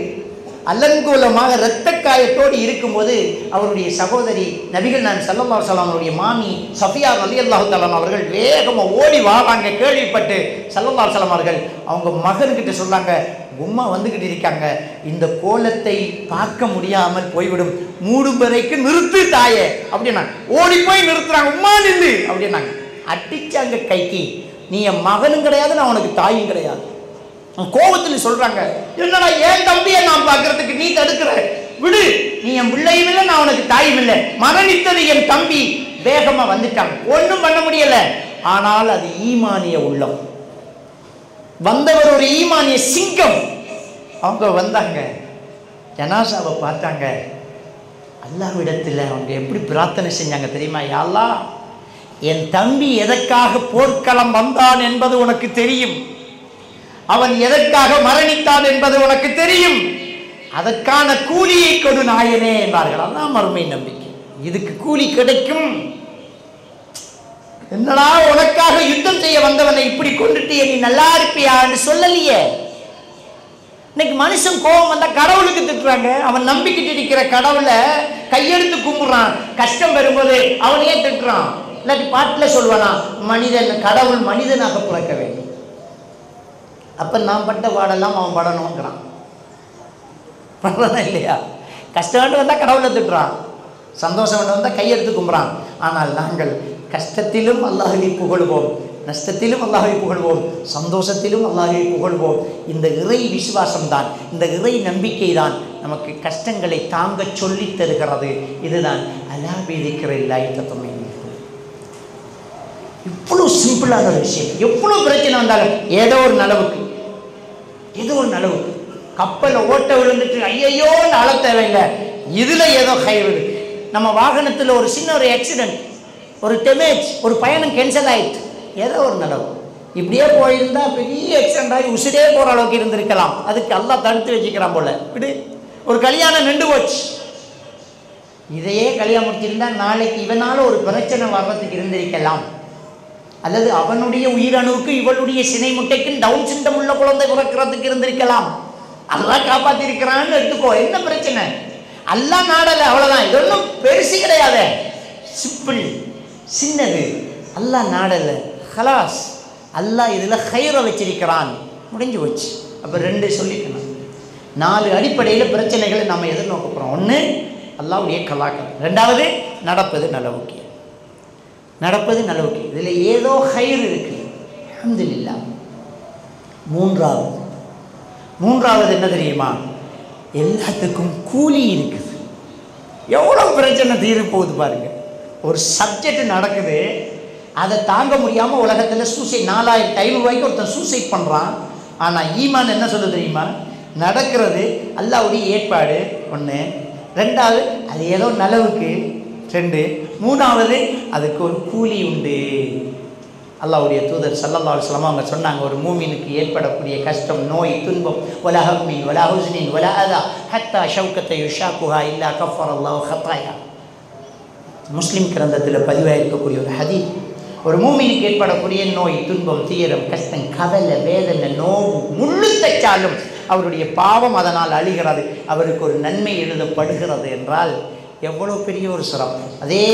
அலங்கோலமாக இரத்த காயத்தோடு இருக்கும்போது அவருடைய சகோதரி நபிகள் நாயகம் ஸல்லல்லாஹு அலைஹி வஸல்லம் அவருடைய மாமி சஃபியா ரலியல்லாஹு தஆலா அவர்கள் வேகமாக ஓடி வாராங்க. கேள்விப்பட்டு ஸல்லல்லாஹு அலைஹி வஸல்லம் அவர்கள் அவங்க மகன்கிட்ட சொன்னாங்க, உம்மா வந்துக்கிட்டு இருக்காங்க, இந்த கோலத்தை பார்க்க முடியாமல் போய்விடும், மூடும் வரைக்கும் நிறுத்து தாயே அப்படின்னா. ஓடி போய் நிறுத்துறாங்க. உம்மா நில்லு அப்படின்னாங்க. அடிச்சாங்க கைக்கு. நீ என் மகனும் கிடையாது, நான் உனக்கு தாயும் கிடையாது. கோபத்தில் சொல்றாங்க, என்னடா ஏன் தம்பியை நான் பார்க்கறதுக்கு நீ தடுக்கிற, விடு, நீ என் பிள்ளையும் இல்லை, நான் உனக்கு தாயும் இல்லை, மரணித்தது என் தம்பி. வேகமா வந்துட்டாங்க, ஒன்றும் பண்ண முடியல. ஆனால் அது ஈமானிய உள்ளம். வந்தவர் ஒரு ஈமானிய சிங்கம். அவங்க வந்தாங்க, ஜனாசாவை பார்த்தாங்க. அல்லாஹ்விடத்தில் அவங்க எப்படி பிரார்த்தனை செஞ்சாங்க தெரியுமா? யா அல்லாஹ், என் தம்பி எதற்காக போர்க்களம் வந்தான் என்பது உனக்கு தெரியும், அவன் எதற்காக மரணித்தான் என்பது உனக்கு தெரியும், அதற்கான கூலியை கொடு நாயனே என்றார்கள். அதான் மறுமை நம்பிக்கை. இதுக்கு கூலி கிடைக்கும். என்னடா உனக்காக யுத்தம் செய்ய வந்தவனை இப்படி கொண்டுட்டு நீ நல்லா இருப்பியா என்று சொல்லலையே. இன்னைக்கு மனுஷன் கோபம் வந்தா கடவுளுக்கு திட்டுறாங்க. அவன் நம்பிக்கிட்டு இருக்கிற கடவுளை கையெடுத்து கும்பிடுறான். கஷ்டம் வரும்போது அவனையே திட்டுறான். இல்லாட்டி பாட்டில் சொல்வானா, மனிதன் கடவுள் மனிதனாக பிறக்க வேண்டும், அப்போ நான் பட்ட பாடெல்லாம் அவன் படணுங்கிறான். படுறானா இல்லையா? கஷ்டம் வேண்டு வந்தால் கடவுளை திட்டுறான், சந்தோஷம் வேண்டு வந்தால் கையெடுத்து கும்புறான். ஆனால் நாங்கள் கஷ்டத்திலும் அல்லாஹ்வை புகழ்வோம், நஷ்டத்திலும் அல்லாஹ்வை புகழ்வோம், சந்தோஷத்திலும் அல்லாஹ்வை புகழ்வோம். இந்த இறை விசுவாசம் தான், இந்த இறை நம்பிக்கை தான் நமக்கு கஷ்டங்களை தாங்க சொல்லி தருகிறது. இதுதான் அலா பிதிக்ரில்லாஹி தத்மஇன்னு. இவ்வளோ சிம்பிளான ஒரு விஷயம். எவ்வளோ பிரச்சனை வந்தாலும் ஏதோ ஒரு நலவுக்கு, ஏதோ ஒரு நலவுக்கு கப்பலை ஓட்ட விழுந்துட்டு ஐயையோன்னு அழ தேவையில்லை. இதில் ஏதோ ஹைவு. நம்ம வாகனத்தில் ஒரு சின்ன ஒரு ஆக்சிடென்ட், ஒரு டெமேஜ், ஒரு பயணம் கேன்சல் ஆயிடுச்சு, ஏதோ ஒரு நலவு. இப்படியே போயிருந்தா பெரிய ஆக்சிடென்ட் ஆகி உசிரே போகிற அளவுக்கு இருந்திருக்கலாம். அதுக்கு அல்லாஹ் தடுத்து வச்சுக்கிறான் போல. இப்படி ஒரு கல்யாணம் நின்று போச்சு. இதையே கல்யாணம் முடிச்சிருந்தா நாளைக்கு இவனால ஒரு பிரச்சனை வர்றதுக்கு இருந்திருக்கலாம். அல்லது அவனுடைய உயிரணுவுக்கு இவளுடைய சினை முட்டைக்கும் டவுன் சிண்டம் உள்ள குழந்தை பிறக்கிறதுக்கு இருந்திருக்கலாம். அல்லாஹ் காப்பாத்தி இருக்கிறான்னு எடுத்துக்கோ, என்ன பிரச்சனை? அல்லாஹ் நாடல, அவ்வளவுதான். இது ஒன்றும் பெருசு கிடையாது, சிம்பிள், சின்னது. அல்லாஹ் நாடல, ஹலாஸ். அல்லாஹ் இதுல ஹைரை வச்சிருக்கிறான், முடிஞ்சு போச்சு. அப்ப ரெண்டு சொல்லிக்கணும். 4 அடிப்படையில் பிரச்சனைகளை நம்ம எதிர்நோக்க போறோம். ஒன்று, அல்லாஹ்வுடைய கலாக்கள். ரெண்டாவது நடப்பது நலவுக்கு, நடப்பது நலவுக்கு. இதில் ஏதோ ஹைர் இருக்குது, அல்ஹம்துலில்லாஹ். மூன்றாவது என்ன தெரியுமா? எல்லாத்துக்கும் கூலி இருக்குது. எவ்வளோ பிரச்சனை தீர போகுது பாருங்க. ஒரு சப்ஜெக்ட் நடக்குது, அதை தாங்க முடியாமல் உலகத்தில் சூசைட் 4500 ரூபாய்க்கு ஒருத்தன் சூசைட் பண்ணுறான். ஆனால் ஈமான் என்ன சொல்ல தெரியுமா? நடக்கிறது அல்லாஹ்வுடைய ஏற்பாடு ஒன்று, ரெண்டாவது அது ஏதோ நலவுக்கு 2, மூணாவது அதுக்கு ஒரு கூலி உண்டு. அல்லாஹ்வுடைய தூதர் ஸல்லல்லாஹு அலைஹி வஸல்லம் அவங்க சொன்னாங்க, ஒரு மூமினுக்கு ஏற்படக்கூடிய கஷ்டம், நோய், துன்பம், வலா ஹம்மின் வலா ஹுஸ்னின் வலா அதா ஹத்தா ஷௌகத்தை யுஷாக்குஹா இல்லா கஃபரல்லாஹு ஹத்தாயா. முஸ்லிம் கிரந்தத்தில் பதிவாயிருக்கக்கூடிய ஒரு ஹதீஸ். ஒரு மூமினுக்கு ஏற்படக்கூடிய நோய், துன்பம், தீரம், கஷ்டம், கவலை, வேதனை, நோவு முள்ளு தச்சாலும் அவருடைய பாவம் அதனால் அழிகிறது, அவருக்கு ஒரு நன்மை எழுதப்படுகிறது என்றால் எவ்வளோ பெரிய ஒரு சிறப்பு. அதே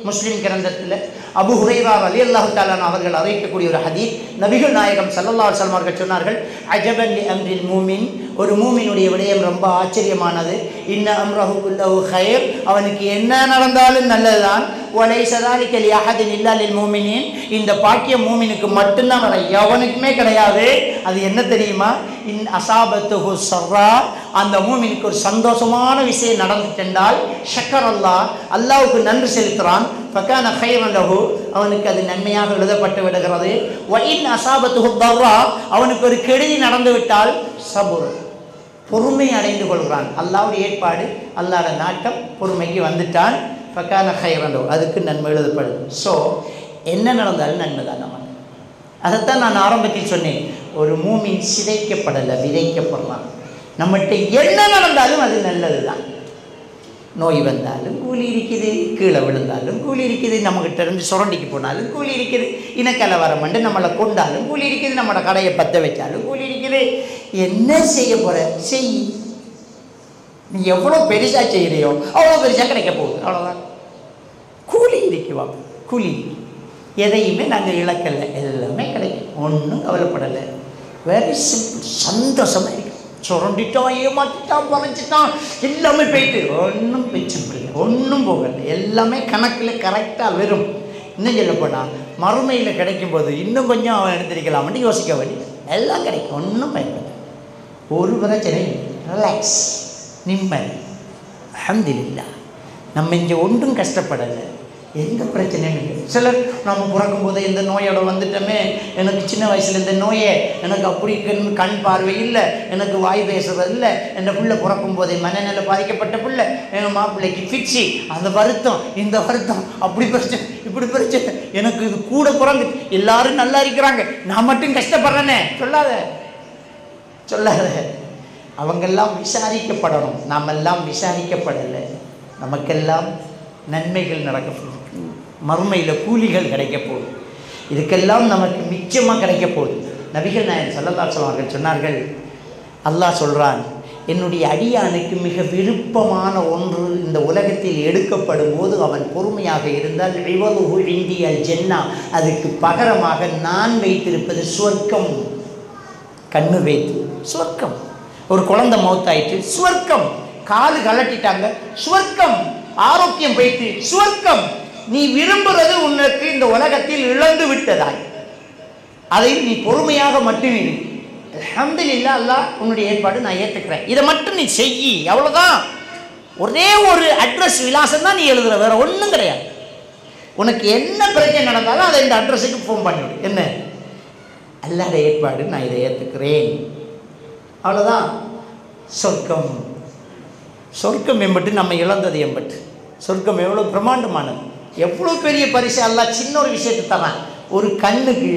முஸ்லிம் கிரந்தத்தில் அபூ ஹுரைரா ரலியல்லாஹு தஆலா அவர்கள் அறிவிக்கக்கூடிய ஒரு ஹதீஸ், நபிகள் நாயகம் ஸல்லல்லாஹு அலைஹி வஸல்லம் அவர்கள் சொன்னார்கள், அஜபன் லி அம்ரில் மூமின், ஒரு மூமினுடைய விடயம் ரொம்ப ஆச்சரியமானது. இன்ன அம்ரஹு குல்லஹு கைர், அவனுக்கு என்ன நடந்தாலும் நல்லதுதான். வலைஸ ஸாலிக லி அஹதின் இல்லா லில் மூமினின், இந்த பாக்கியம் மூமினுக்கு மட்டும்தான் வர, எவனுக்குமே கிடையாது. அது என்ன தெரியுமா? இன் அஸாபத்துஹு ஸர்ரா, அந்த மூமினுக்கு ஒரு சந்தோஷமான விஷயம் நடந்துட்டென்றால் ஷக்கர் அல்லாஹ், அல்லாஹ்வுக்கு நன்றி செலுத்துறான். ஃபகான கைரன் லஹு, அவனுக்கு அது நன்மையாக எழுதப்பட்டு விடுகிறது. வ இன் அஸாபத்துஹு தர்ரா, அவனுக்கு ஒரு கெடுதி நடந்து விட்டால் சபுர், பொறுமை அடைந்து கொள்கிறான். அல்லாஹ்வுடைய ஏற்பாடு, அல்லாஹ்வுடைய நாட்டம், பொறுமைக்கு வந்துட்டான். ஃபகான கைரன் லஹு, அதுக்கு நன்மை எழுதப்படுது. ஸோ என்ன நடந்தாலும் நன்மை தான் நமக்கு. அதைத்தான் நான் ஆரம்பத்தில் சொன்னேன், ஒரு மூமின் சிதைக்கப்படலை, விதைக்கப்படலாம். நம்மகிட்ட என்ன நடந்தாலும் அது நல்லது தான். நோய் வந்தாலும் கூலி இருக்குது, கீழே விழுந்தாலும் கூலி இருக்குது, நம்மகிட்ட இருந்து சுரண்டிக்கு போனாலும் கூலி இருக்குது, இனக்கலவரம் வந்து நம்மளை கொண்டாலும் கூலி இருக்குது, நம்மளோட கடையை பற்ற வச்சாலும் கூலி இருக்குது. என்ன செய்ய போகிற செய், நீ எவ்வளோ பெருசாக செய்கிறியோ அவ்வளோ பெருசாக கிடைக்க போகுது, அவ்வளோதான். கூலி இருக்குவா, கூலி எதையுமே நாங்கள் இழக்கலை, எல்லாமே கிடைக்கும், ஒன்றும் கவலைப்படலை. வெரி சிம்பிள், சந்தோஷமாக இருக்கு. சுரண்டிட்டான், ஏமாற்றிட்டான், பறைச்சிட்டான், எல்லாமே போயிட்டு ஒன்றும் பேச்சு, ஒன்றும் போகலை, எல்லாமே கணக்கில் கரெக்டாக வரும். இன்னும் சொல்ல போனால் மறுமையில் கிடைக்கும்போது இன்னும் கொஞ்சம் அவன் எடுத்திருக்கலாம்னு யோசிக்க வேண்டியது, எல்லாம் கிடைக்கும், ஒன்றும் பயப்படாது, ஒரு பிரச்சனை, ரிலாக்ஸ், நிம்மதி, அல்ஹம்துலில்லாஹ். நம்ம இங்கே ஒன்றும் கஷ்டப்படலை, எந்த பிரச்சனையும் இல்லை. சிலர் நம்ம பிறக்கும் போதே இந்த நோயோட வந்துட்டோமே, எனக்கு சின்ன வயசில் இந்த நோயே, எனக்கு அப்படி கண் பார்வை இல்லை, எனக்கு வாய் பேசுறது இல்லை, என் பிள்ளை பிறக்கும் போதே மனநிலை பாதிக்கப்பட்ட பிள்ளை, எங்கள் மாப்பிள்ளைக்கு ஃபிக்ஸி, அந்த வருத்தம், இந்த வருத்தம், அப்படி பிரச்சனை, இப்படி பிரச்சனை, எனக்கு இது கூட பிறந்து எல்லாரும் நல்லா இருக்கிறாங்க, நான் மட்டும் கஷ்டப்படுறேனே, சொல்லாத. அவங்கெல்லாம் விசாரிக்கப்படணும், நாமெல்லாம் விசாரிக்கப்படலை. நமக்கெல்லாம் நன்மைகள் நடக்க போகுது, மறுமையில் கூலிகள் கிடைக்க போகுது, இதுக்கெல்லாம் நமக்கு மிச்சமாக கிடைக்க போகுது. நபிகள் நாயகம் ஸல்லல்லாஹு அலைஹி வஸல்லம் அவர்கள் சொன்னார்கள், அல்லாஹ் சொல்கிறான், என்னுடைய அடியானுக்கு மிக விருப்பமான ஒன்று இந்த உலகத்தில் எடுக்கப்படும் போது அவன் பொறுமையாக இருந்தால் இவலுஹு இந்தியல் ஜென்னா, அதுக்கு பகரமாக நான் வைத்திருப்பது சுவர்க்கம். கண்ணு வைத்து சுவர்க்கம், ஒரு குழந்தை மௌத்தாயிட்டு சுவர்க்கம், காலு கலட்டிட்டாங்க சுவர்க்கம், ஆரோக்கியம் போயிட்டு சுவர்க்கம். நீ விரும்புறது உனக்கு இந்த உலகத்தில் இழந்து விட்டதாய், அதை நீ பொறுமையாக மட்டும் இரு. அல்ஹம்துலில்லாஹ், அல்லாஹ் உன்னுடைய ஏற்பாடு நான் ஏற்றுக்கிறேன், இதை மட்டும் நீ செய்யி, அவ்வளோதான். ஒரே ஒரு அட்ரஸ் விலாசம் தான் நீ எழுதுற, வேற ஒன்றும் கிடையாது. உனக்கு என்ன பிரச்சனை நடந்தாலும் அதை இந்த அட்ரஸுக்கு ஃபோன் பண்ணிவிடு, என்ன அல்லாஹ்வுடைய ஏற்பாடு, நான் இதை ஏற்றுக்கிறேன், அவ்வளோதான். சொர்க்கம், சொர்க்கம் எம்பட்டு நம்ம இழந்தது எம்பட்டு. சொர்க்கம் எவ்வளோ பிரம்மாண்டமானது, எவ்வளோ பெரிய பரிசு அல்லாஹ் சின்ன ஒரு விஷயத்தை தரான். ஒரு கண்ணுக்கு,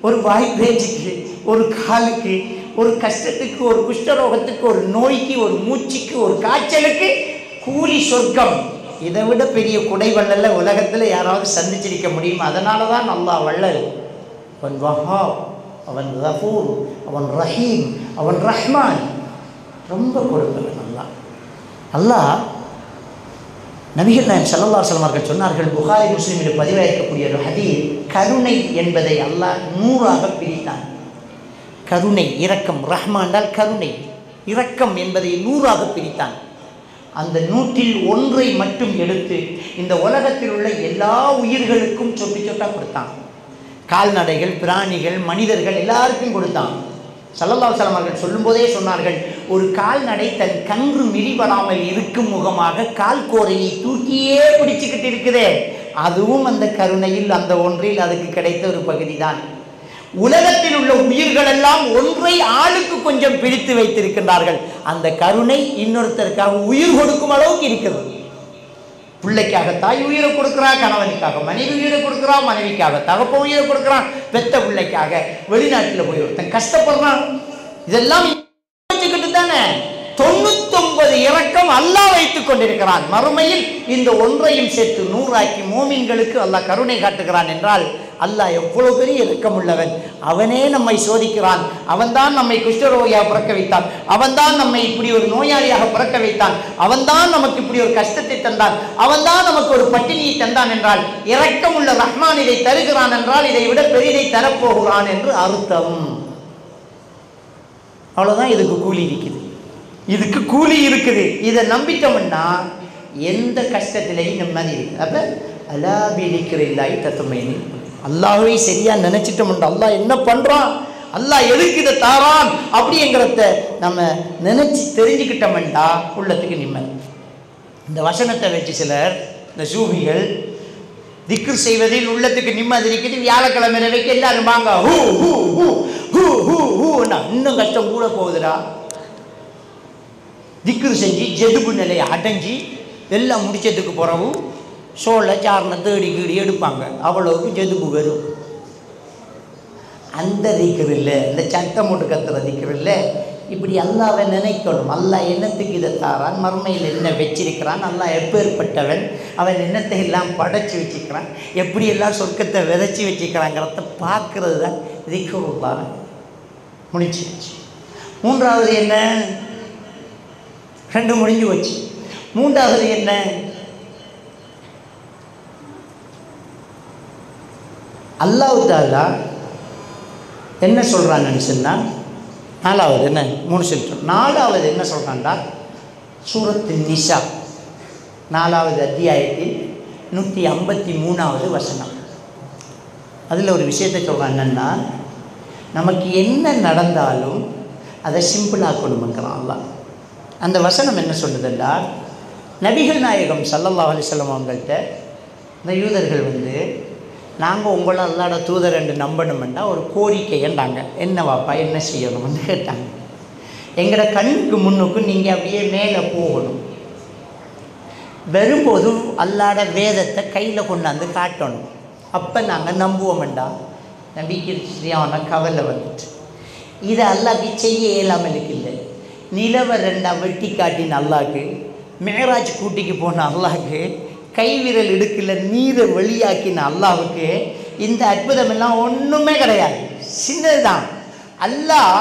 ஒரு வாய் பேச்சுக்கு, ஒரு காலுக்கு, ஒரு கஷ்டத்துக்கு, ஒரு குஷ்டரோகத்துக்கு, ஒரு நோய்க்கு, ஒரு மூச்சுக்கு, ஒரு காய்ச்சலுக்கு கூலி சொர்க்கம். இதை விட பெரிய குடைவள்ளல உலகத்தில் யாராவது சந்திச்சிருக்க முடியுமா? அதனால தான் அல்லாஹ் வள்ளல், அவன் வஹாப், அவன் கஃபூர், அவன் ரஹீம், அவன் ரஹ்மான், ரொம்ப கொடுப்பவன் அல்லாஹ். நபிகள் நாயகம் ஸல்லல்லாஹு அலைஹி வஸல்லம் அவர்கள் சொன்னார்கள், புகாரி முஸ்லிமில் பதிவாயிருக்கக்கூடிய ஒரு ஹதீஸ், கருணை என்பதை அல்லாஹ் 100ஆக பிரித்தான். கருணை, இரக்கம், ரஹ்மான் கருணை, இரக்கம் என்பதை 100ஆக பிரித்தான். அந்த 100ல் 1 மட்டும் எடுத்து இந்த உலகத்தில் உள்ள எல்லா உயிர்களுக்கும் சொட்டு சொட்டா கொடுத்தான். கால்நடைகள், பிராணிகள், மனிதர்கள் எல்லாருக்கும் கொடுத்தான். ஸல்லல்லாஹு அலைஹி வஸல்லம் அவர்கள் சொல்லும்போதே சொன்னார்கள், ஒரு கால்நடை தன் கன்று மிதிபடாமல் இருக்கும் முகமாக கால் கோரையை தூக்கியே பிடிச்சுக்கிட்டு இருக்குதே, அதுவும் அந்த கருணையில், அந்த ஒன்றில் அதுக்கு கிடைத்த ஒரு பகுதி தான். உலகத்தில் உள்ள உயிர்கள் எல்லாம் ஒன்றை ஆளுக்கு கொஞ்சம் பிரித்து வைத்திருக்கின்றார்கள். அந்த கருணை இன்னொருத்தருக்காக உயிர் கொடுக்கும் அளவுக்கு இருக்கிறது. பிள்ளைக்காக தாய் உயிரை கொடுக்குறான், கணவனுக்காக மனைவி உயிரை கொடுக்குறான், மனைவிக்காக தகப்ப உயிரை கொடுக்குறான், பெத்த பிள்ளைக்காக வெளிநாட்டில் போய் ஒருத்தன் கஷ்டப்படுறான். இதெல்லாம் வச்சுக்கிட்டு தானே 99 இரக்கம் அல்லாஹ் வைத்துக் கொண்டிருக்கிறான். மறுமையில் இந்த ஒன்றையும் சேர்த்து 100 மோமின்களுக்கு அல்லாஹ் கருணை காட்டுகிறான் என்றால் அல்லாஹ் எவ்வளவு பெரிய இரக்கம் உள்ளவன். அவனே நம்மை சோதிக்கிறான். அவன்தான் நம்மை குஷ்டரோகியாக பிறக்க வைத்தான். அவன்தான் நம்மை இப்படி ஒரு நோயாளியாக பிறக்க வைத்தான். அவன்தான் நமக்கு இப்படி ஒரு கஷ்டத்தை தந்தான். அவன்தான் நமக்கு ஒரு பட்டினியை தந்தான் என்றால், இரக்கம் உள்ள ரஹ்மான் இதை தருகிறான் என்றால் இதை விட பெரிதை தரப்போகிறான் என்று அர்த்தம். அவ்வளவுதான். இதுக்கு கூலி இருக்குது, இதுக்கு கூலி இருக்குது. இதை நம்பிட்டோம்னா எந்த கஷ்டத்திலையும் நிம்மதி இருக்குது. அப்ப அல்லா பிலிக்கிறில்லாய் தத்துமைனி, அல்லாஹ்வை சரியா நினைச்சிட்டோம்னா அல்லாஹ் என்ன பண்றான், அல்லாஹ் எதுக்கு இதை தாரான் அப்படிங்கிறத நம்ம நினைச்சு தெரிஞ்சுக்கிட்டோம்னா உள்ளத்துக்கு நிம்மதி. இந்த வசனத்தை வச்சு சிலர், இந்த சூஃபிகள் திக்ர் செய்வதில் உள்ளத்துக்கு நிம்மதி இருக்குது, வியாழக்கிழமை வைக்க எல்லாரும் வாங்க ஹூ ஹூ ஹூ ஹூ ஹூ ஹூன்னா இன்னும் கஷ்டம் கூட போகுதுடா. திக்ரு செஞ்சு ஜெதுபு நிலையை அடைஞ்சி எல்லாம் முடிச்சதுக்கு பிறகு சோளை சாரணை தேடி கீடி எடுப்பாங்க. அவ்வளவுக்கு ஜெதுபு வரும். அந்த திக்ரு இல்லை, இந்த சட்டம் போட்டு கத்துற திக்ரு இல்லை. இப்படி அல்லாவை நினைக்கணும். அல்லாஹ் என்னத்துக்கு இதை தாரான், மறுமையில் என்ன வச்சிருக்கிறான், அல்லாஹ் எப்பேற்பட்டவன், அவன் என்னத்தை எல்லாம் படைச்சி வச்சுக்கிறான், எப்படியெல்லாம் சொர்க்கத்தை விதைச்சி வச்சுக்கிறாங்கிறத பார்க்கறது தான் திக்ருல்லாஹ். முடிச்சிருச்சு. மூன்றாவது என்ன? 2 முடிஞ்சு வச்சு. மூன்றாவது என்ன? அல்லாஹ் தஆலா என்ன சொல்றான்னு சொன்னா, நாலாவது என்ன 3 சொல்லிட்டோம். நாலாவது என்ன சொல்றான்டா, சூரத்து நிசா 4வது அத்தியாயத்தில் 153வது வசனம். அதில் ஒரு விஷயத்தை சொல்கிறான். என்னென்னா, நமக்கு என்ன நடந்தாலும் அதை சிம்பிளாக்கணுங்கிறான் அல்லாஹ். அந்த வசனம் என்ன சொல்லுதுன்னா, நபிகள் நாயகம் ஸல்லல்லாஹு அலைஹி வஸல்லம் அவங்கள்ட்ட இந்த யூதர்கள் வந்து, நாங்கள் உங்களை அல்லாஹ்வோட தூதர் என்று நம்பணுமெண்டா ஒரு கோரிக்கை ஏண்டாங்க. என்ன வாப்பா, என்ன செய்யணும்னு கேட்டாங்க. எங்களோட கண்ணுக்கு முன்னுக்கு நீங்கள் அப்படியே மேலே போகணும், வரும்போது அல்லாஹ்வோட வேதத்தை கையில் கொண்டாந்து காட்டணும், அப்போ நாங்கள் நம்புவோம்டா. நபிக்கு சரியான கவலை வந்துட்டு, இதை அல்லாஹ்க்கு செய்ய இயலாமலுக்கு இல்லை. நிலவை 2 வெட்டி காட்டின அல்லாஹ்க்கு, மேராஜ் கூட்டிக்கு போன அல்லாஹ்க்கு, கைவிரல் இடுக்கில் நீரை வெளியாக்கின அல்லாஹ்வுக்கு இந்த அற்புதமெல்லாம் ஒன்றுமே கிடையாது, சின்னதுதான். அல்லாஹ்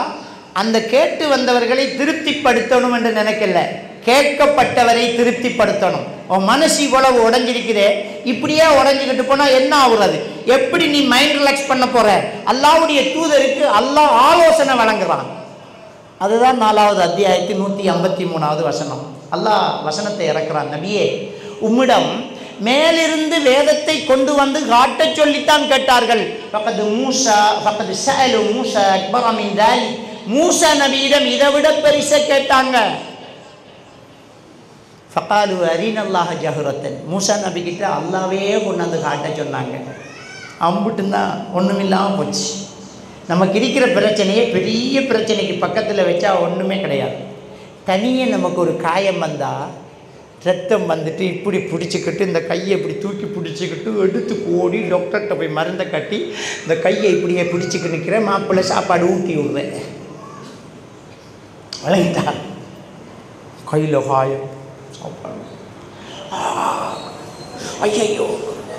அந்த கேட்டு வந்தவர்களை திருப்திப்படுத்தணும் என்று நினைக்கல, கேட்கப்பட்டவரை திருப்திப்படுத்தணும். உன் மனசு இவ்வளவு உடஞ்சிருக்கிறே, இப்படியே உடஞ்சிக்கிட்டு போனால் என்ன ஆகுறது? எப்படி நீ மைண்ட் ரிலாக்ஸ் பண்ண போற? அல்லாஹ்வுடைய தூதருக்கு அல்லாஹ் ஆலோசனை வழங்குறான். அதுதான் 4வது அத்தியாயத்தில் 153வது வசனம். அல்லாஹ் வசனத்தை இறக்குறான். நபியே, உம்மிடம் மேலிருந்து வேதத்தை கொண்டு வந்து காட்ட சொல்லித்தான் கேட்டார்கள். மூசா நபியிடம் இதை விட பெரிச கேட்டாங்க. ஃபகாலு அரினல்லாஹ ஜஹரத்தன், மூசா நபி கிட்ட அல்லாவே கொண்டாந்து காட்ட சொன்னாங்க. அம்புட்டுந்தான், ஒன்றுமில்லாமல் போச்சு. நமக்கு இருக்கிற பிரச்சனையே பெரிய பிரச்சனைக்கு பக்கத்தில் வச்சா ஒன்றுமே கிடையாது. தனியே நமக்கு ஒரு காயம் வந்தால், ரத்தம் வந்துட்டு இப்படி பிடிச்சிக்கிட்டு, இந்த கையை இப்படி தூக்கி பிடிச்சிக்கிட்டு எடுத்து ஓடி டாக்டர்கிட்ட போய் மருந்தை கட்டி இந்த கையை இப்படியே பிடிச்சிக்கிட்டு நிற்கிறேன், மாப்பிள்ளை சாப்பாடு ஊட்டி விடுறேன், வளைந்தா கையில் காயம் சாப்பாடு. ஐயோ,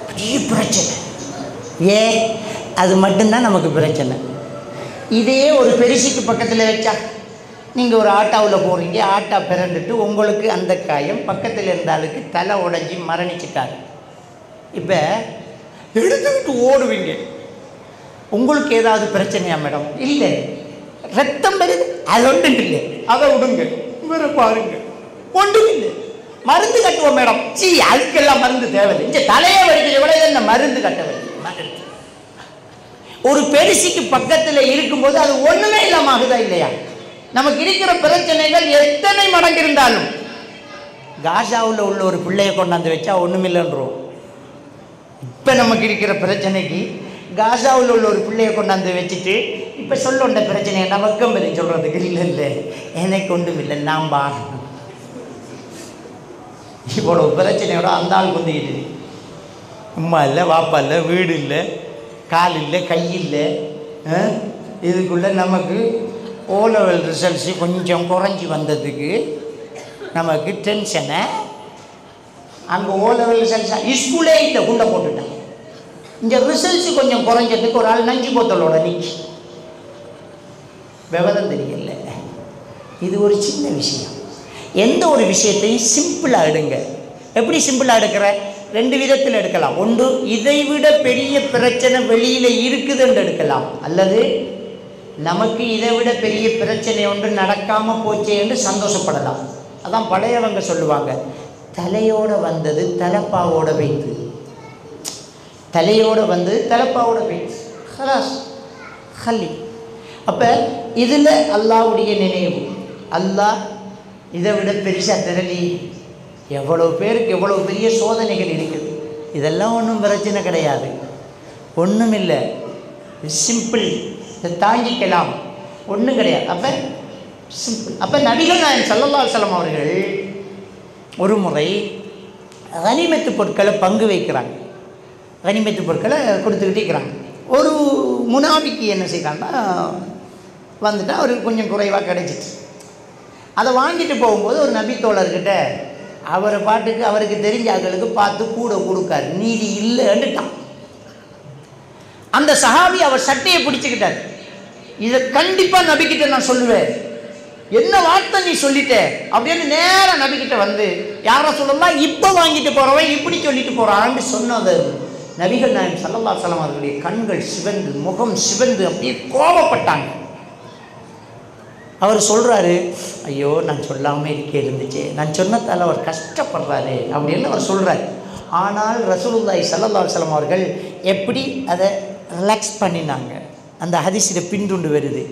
பெரிய பிரச்சனை. ஏன்? அது மட்டும்தான் நமக்கு பிரச்சனை. இதே ஒரு பெருசிக்கு பக்கத்தில் வச்சா, நீங்கள் ஒரு ஆட்டாவில் போகிறீங்க, ஆட்டா பிறண்டுட்டு உங்களுக்கு அந்த காயம், பக்கத்தில் இருந்த ஆளுக்கு தலை உடஞ்சி மரணிச்சிட்டாரு. இப்போ எடுத்துக்கிட்டு ஓடுவீங்க. உங்களுக்கு ஏதாவது பிரச்சனையா மேடம்? இல்லை. ரத்தம் வருது, அது ஒன்றும் இல்லை, அதை விடுங்க, வேற பாருங்க, ஒன்றும் இல்லை. மருந்து கட்டுவோம் மேடம். அதுக்கெல்லாம் மருந்து தேவையில்லை. இந்த தலையை வலிக்கிற விட என்ன மருந்து கட்டவில்லை. மருந்து ஒரு பெருசிக்கு பக்கத்தில் இருக்கும்போது அது ஒண்ணுமே இல்லாம ஆகுதா இல்லையா? நமக்கு இருக்கிற பிரச்சனைகள் எத்தனை மடங்கு இருந்தாலும் காசாவில் உள்ள ஒரு பிள்ளையை கொண்டாந்து வச்சா ஒண்ணுமில்லைன்றோம். இப்ப நமக்கு இருக்கிற பிரச்சனைக்கு காசாவில் உள்ள ஒரு பிள்ளையை கொண்டாந்து வச்சுட்டு இப்ப சொல்லுண்ட பிரச்சனை நமக்கும் சொல்றதுக்கு இல்லை இல்லை எனக்கு ஒன்றும் இல்லை நான் பாருங்க. இவ்வளவு பிரச்சனையோட அந்த ஆள் கொண்டுக்கிட்டு அம்மா இல்லை, வாப்பா இல்லை, வீடு இல்லை, கால் இல்லை, கை இல்லை. இதுக்குள்ள நமக்கு ஓ லெவல் ரிசல்ட்ஸு கொஞ்சம் குறைஞ்சி வந்ததுக்கு நமக்கு டென்ஷனை. அங்கே ஓ லெவல் ரிசல்ட்ஸ் ஸ்கூலே இல்லை, குண்டை போட்டுட்டாங்க. இந்த ரிசல்ட்ஸு கொஞ்சம் குறைஞ்சதுக்கு ஒரு ஆள் நஞ்சு போத்தலோட நிற்கி விவரம் தெரியல. இது ஒரு சின்ன விஷயம். எந்த ஒரு விஷயத்தையும் சிம்பிளாக எடுங்க. எப்படி சிம்பிளாக எடுக்கிற? ரெண்டு விதத்தில் எடுக்கலாம். ஒன்று, இதை விட பெரிய பிரச்சனை வெளியில் இருக்குதுன்னு எடுக்கலாம். அல்லது நமக்கு இதை விட பெரிய பிரச்சனை ஒன்று நடக்காமல் போச்சே என்று சந்தோஷப்படலாம். அதான் பழையவங்க சொல்லுவாங்க, தலையோடு வந்தது தலைப்பாவோட வைத்து, தலையோடு வந்தது தலைப்பாவோட வைத்து ஹலாஸ் ஹல்லி. அப்போ இதில் அல்லாஹ்வுடைய நினைவு, அல்லாஹ் இதை விட பெருசாக திரளி எவ்வளோ பேருக்கு எவ்வளோ பெரிய சோதனைகள் இருக்குது. இதெல்லாம் ஒன்றும் பிரச்சனை கிடையாது, ஒன்றும் இல்லை, சிம்பிள், இதை தாங்கிக்கலாம், ஒன்றும் கிடையாது. அப்போ சிம்பிள். அப்போ நபிகள் நாயகம் ஸல்லல்லாஹு அலைஹி வஸல்லம் அவர்கள் ஒரு முறை கனிமத்து பொருட்களை பங்கு வைக்கிறாங்க. கனிமத்து பொருட்களை கொடுத்துக்கிட்டே இருக்கிறாங்க. ஒரு முனாபிக்கு என்ன செய்யறாங்கன்னா வந்துட்டு அவருக்கு கொஞ்சம் குறைவாக கிடைச்சிச்சு. அதை வாங்கிட்டு போகும்போது ஒரு நபி தோழர்கிட்ட அவரை பாட்டுக்கு அவருக்கு தெரிஞ்ச ஆட்களுக்கு பார்த்து கூட கொடுக்காரு, நீதி இல்லைன்னுட்டான். அந்த சஹாபி அவர் சட்டையை பிடிச்சுக்கிட்டார். இதை கண்டிப்பாக நபிக்கிட்ட நான் சொல்லுவேன், என்ன வார்த்தை நீ சொல்லிட்ட அப்படின்னு நேராக நபிக்கிட்ட வந்து யாரை சொல்லலாம், இப்போ வாங்கிட்டு போகிறவன் இப்படி சொல்லிட்டு போகிறான்னு சொன்னது. நபிகள் நாயகம் ஸல்லல்லாஹு அலைஹி வஸல்லம் அவர்களுடைய கண்கள் சிவந்து, முகம் சிவந்து அப்படியே கோபப்பட்டாங்க. அவர் சொல்கிறாரு, ஐயோ நான் சொல்லாமல் இருந்துச்சு, நான் சொன்னதால் அவர் கஷ்டப்படுறாரு அப்படின்னு அவர் சொல்கிறார். ஆனால் ரசூலுல்லாஹி ஸல்லல்லாஹு அலைஹி வஸல்லம் அவர்கள் எப்படி அதை ரிலாக்ஸ் பண்ணினாங்க. அந்த ஹதீஸில் பின்துண்டு வருது,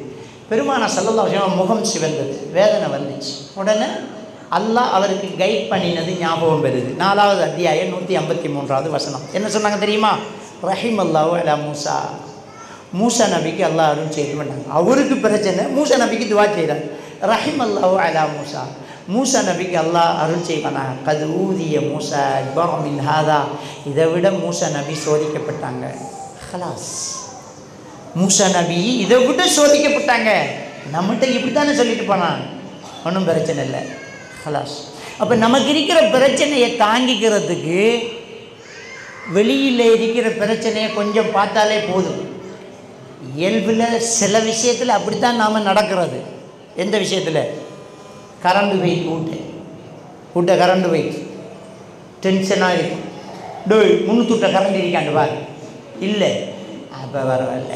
பெருமானார் ஸல்லல்லாஹு அலைஹி வஸல்லம் முகம் சிவந்தது, வேதனை வந்துச்சு. உடனே அல்லாஹ் அவருக்கு கைட் பண்ணினது ஞாபகம் வருது. 4வது அத்தியாயம் 153வது வசனம் என்ன சொன்னாங்க தெரியுமா? ரஹிமல்லாஹு அலா மூசா, மூசா நபிக்கு அல்லாஹ் அருள் செய்து பண்ணாங்க. அவருக்கு பிரச்சனை, மூசா நபிக்கு துவா செய்கிறாங்க. ரஹிமல்லாஹு அலா மூசா, மூசா நபிக்கு அல்லாஹ் அருள் செய்வானா. கது ஊதிய மூசா இப்ராஹிம் ஹாதா, இதை விட மூசா நபி சோதிக்கப்பட்டாங்க. ஹலாஸ், மூசா நபி இதை விட சோதிக்கப்பட்டாங்க. நம்மகிட்ட இப்படி தானே சொல்லிட்டு போனான், ஒன்றும் பிரச்சனை இல்லை, ஹலாஸ். அப்போ நமக்கு இருக்கிற பிரச்சனையை தாங்கிக்கிறதுக்கு வெளியில் இருக்கிற பிரச்சனையை கொஞ்சம் பார்த்தாலே போதும். இயல்பில் சில விஷயத்தில் அப்படித்தான் நாம் நடக்கிறது. எந்த விஷயத்தில்? கரண்டு போயிட்டு வீட்டை கரண்டு போயிட்டு டென்ஷனாக இருக்கும். டோய் முன்னுத்துட்ட கரண்ட் இருக்காண்டு பாரு, இல்லை அப்போ வரவில்ல,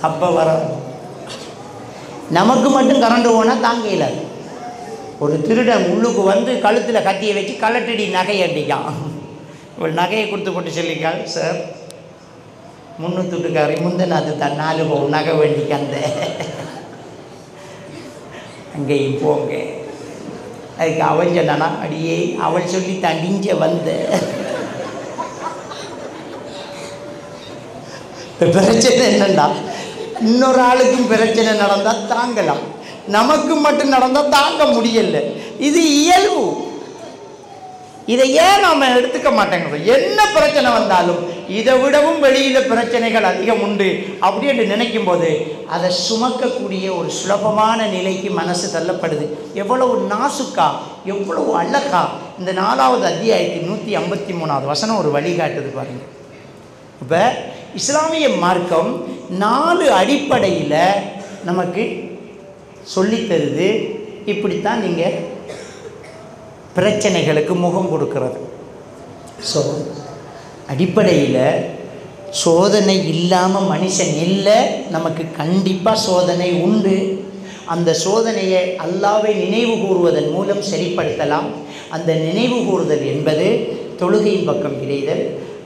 அப்போ வர. நமக்கு மட்டும் கரண்டு போனால் தாங்க இல்லாது. ஒரு திருடன் உள்ளுக்கு வந்து கழுத்தில் கத்தியை வச்சு கலட்டடி நகையை அடிக்கான். இவள் நகையை கொடுத்து போட்டு சொல்லிக்காள், சார் முன்னூற்றுக்காரி முந்தனாது தான் 4 பவுன் நகை வேண்டிக்கு அந்த அங்கேயும் போங்க. அதுக்கு அவள் சொன்னானா, அடியே அவள் சொல்லி தண்டிஞ்ச வந்த பிரச்சனை என்னன்னா, இன்னொரு ஆளுக்கும் பிரச்சனை நடந்தால் தாங்கலாம், நமக்கு மட்டும் நடந்தால் தாங்க முடியல. இது இயல்பு. இதை ஏன் நாம் எடுத்துக்க மாட்டேங்கிறோம்? என்ன பிரச்சனை வந்தாலும் இதை விடவும் வெளியில் பிரச்சனைகள் அதிகம் உண்டு அப்படின்னு நினைக்கும் போது அதை சுமக்கக்கூடிய ஒரு சுலபமான நிலைக்கு மனசு தள்ளப்படுது. எவ்வளவு நாசுக்கா, எவ்வளவு அழகா இந்த 4வது அத்தியாயத்தின் 153வது வசனம் ஒரு வழிகாட்டுது பாருங்க. இப்போ இஸ்லாமிய மார்க்கம் 4 அடிப்படையில் நமக்கு சொல்லித்தருது. இப்படித்தான் நீங்கள் பிரச்சனைகளுக்கு முகம் கொடுக்கிறது. ஸோ அடிப்படையில் சோதனை இல்லாமல் மனுஷன் இல்லை. நமக்கு கண்டிப்பாக சோதனை உண்டு. அந்த சோதனையை அல்லாஹ்வை நினைவு கூறுவதன் மூலம் சரிப்படுத்தலாம். அந்த நினைவு கூறுதல் என்பது தொழுகையின் பக்கம் விரைதல்,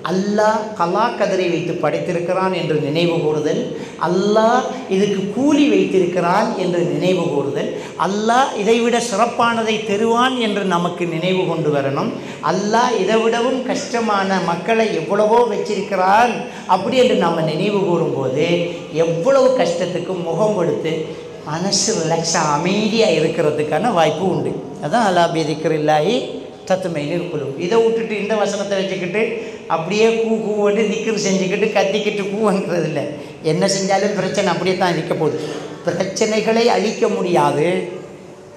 அல்லாஹ் கலா கதிரை வைத்து படைத்திருக்கிறான் என்று நினைவு கூறுதல், அல்லாஹ் இதுக்கு கூலி வைத்திருக்கிறான் என்று நினைவு கூறுதல், அல்லாஹ் இதைவிட சிறப்பானதை தருவான் என்று நமக்கு நினைவு கொண்டு வரணும். அல்லாஹ் இதைவிடவும் கஷ்டமான மக்களை எவ்வளவோ வச்சிருக்கிறான் அப்படி என்று நம்ம நினைவு கூறும்போது எவ்வளவு கஷ்டத்துக்கு முகம் கொடுத்து மனசு ரிலாக்ஸாக அமைதியாக இருக்கிறதுக்கான வாய்ப்பு உண்டு. அதுதான் அலா பிதிக்ரில்லாஹி தத்மைனுல் குலூப். இதை விட்டுட்டு இந்த வசனத்தை வச்சுக்கிட்டு அப்படியே கூவண்டு திக்ர் செஞ்சுக்கிட்டு கத்திக்கிட்டு கூவங்கிறது இல்லை. என்ன செஞ்சாலும் பிரச்சனை அப்படியே தான் இருக்க போகுது. பிரச்சனைகளை அழிக்க முடியாது,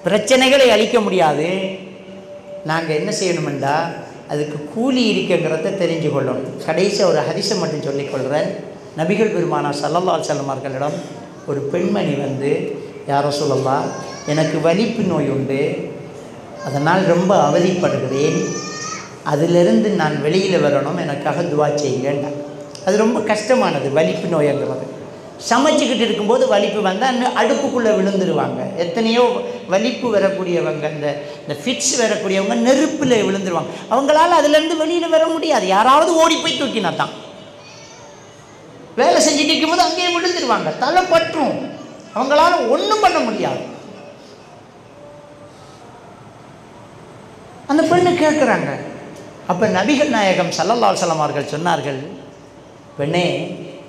பிரச்சனைகளை அழிக்க முடியாது. நாங்கள் என்ன செய்யணுமெண்டா அதுக்கு கூலி இருக்குங்கிறத தெரிஞ்சு கொள்ளணும். கடைசியாக ஒரு ஹதீஸை மட்டும் சொல்லிக்கொள்கிறேன். நபிகள் பெருமானார் ஸல்லல்லாஹு அலைஹி வஸல்லம் அவர்களிடம் ஒரு பெண்மணி வந்து, யா ரசூலல்லாஹ், எனக்கு வலிப்பு நோய் உண்டு, அதனால் ரொம்ப அவதிப்படுகிறேன், அதிலிருந்து நான் வெளியில் வரணும், எனக்காக துவா செய்யுங்கண்டா. அது ரொம்ப கஷ்டமானது வலிப்பு நோய்ங்கிறது. சமைச்சிக்கிட்டு இருக்கும்போது வலிப்பு வந்தால் அடுப்புக்குள்ளே விழுந்துருவாங்க. எத்தனையோ வலிப்பு வரக்கூடியவங்க, இந்த ஃபிட்ஸ் வரக்கூடியவங்க நெருப்பில் விழுந்துருவாங்க. அவங்களால அதுலேருந்து வெளியில் வர முடியாது. யாராவது ஓடி போய் தூக்கினா தான். வேலை செஞ்சுட்டு இருக்கும்போது அங்கேயே விழுந்துருவாங்க, தலை பற்றும், அவங்களால ஒன்றும் பண்ண முடியாது. அந்த பெண்ணு கேட்குறாங்க. அப்போ நபிகள் நாயகம் ஸல்லல்லாஹு அலைஹி வஸல்லம் அவர்கள் சொன்னார்கள், பெண்ணே,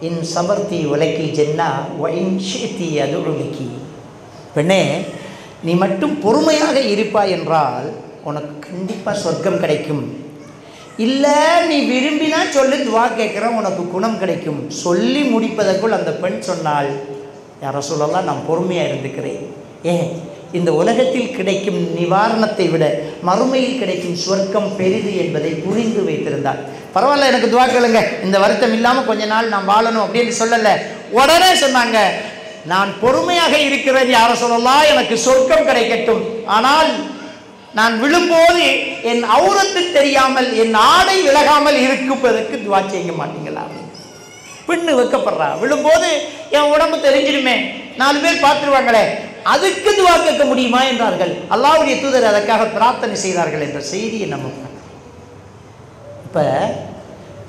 இன் சபர்த்தி உலக்கி ஜென்னா வ இன் ஷித்தி அதுலுக்கி. பெண்ணே, நீ மட்டும் பொறுமையாக இருப்பாய் என்றால் உனக்கு கண்டிப்பாக சொர்க்கம் கிடைக்கும். இல்லை, நீ விரும்பினா சொல்லி துவா கேட்குறேன், உனக்கு குணம் கிடைக்கும். சொல்லி முடிப்பதற்குள் அந்த பெண் சொன்னாள், யா ரசூலல்லாஹ், நான் பொறுமையாக இருந்துக்கிறேன். ஏன், இந்த உலகத்தில் கிடைக்கும் நிவாரணத்தை விட மறுமையில் கிடைக்கும் சொர்க்கம் பெரிது என்பதை புரிந்து வைத்திருந்தாள். பரவாயில்ல, எனக்கு துவா கேளுங்க, இந்த வருத்தம் இல்லாமல் கொஞ்ச நாள் நான் வாழணும் அப்படின்னு சொல்லலை. உடனே சொன்னாங்க, நான் பொறுமையாக இருக்கிறேன் யா ரசூலல்லாஹ், எனக்கு சொர்க்கம் கிடைக்கட்டும். ஆனால் நான் விழும்போது என் அவுரத்து தெரியாமல், என் ஆடை விலகாமல் இருப்பதற்கு துவா செய்ய மாட்டீங்களா? பெண்ணு வைக்கப்படுறா. விழும்போது என் உடம்பு தெரிஞ்சிடுமே, 4 பேர் பார்த்துருவாங்களே, அதுக்கு துவா கேட்க முடியுமா என்றார்கள். அல்லாஹ்வுடைய தூதர் அதற்காக பிரார்த்தனை செய்தார்கள் என்ற செய்தியை நம்ம இப்போ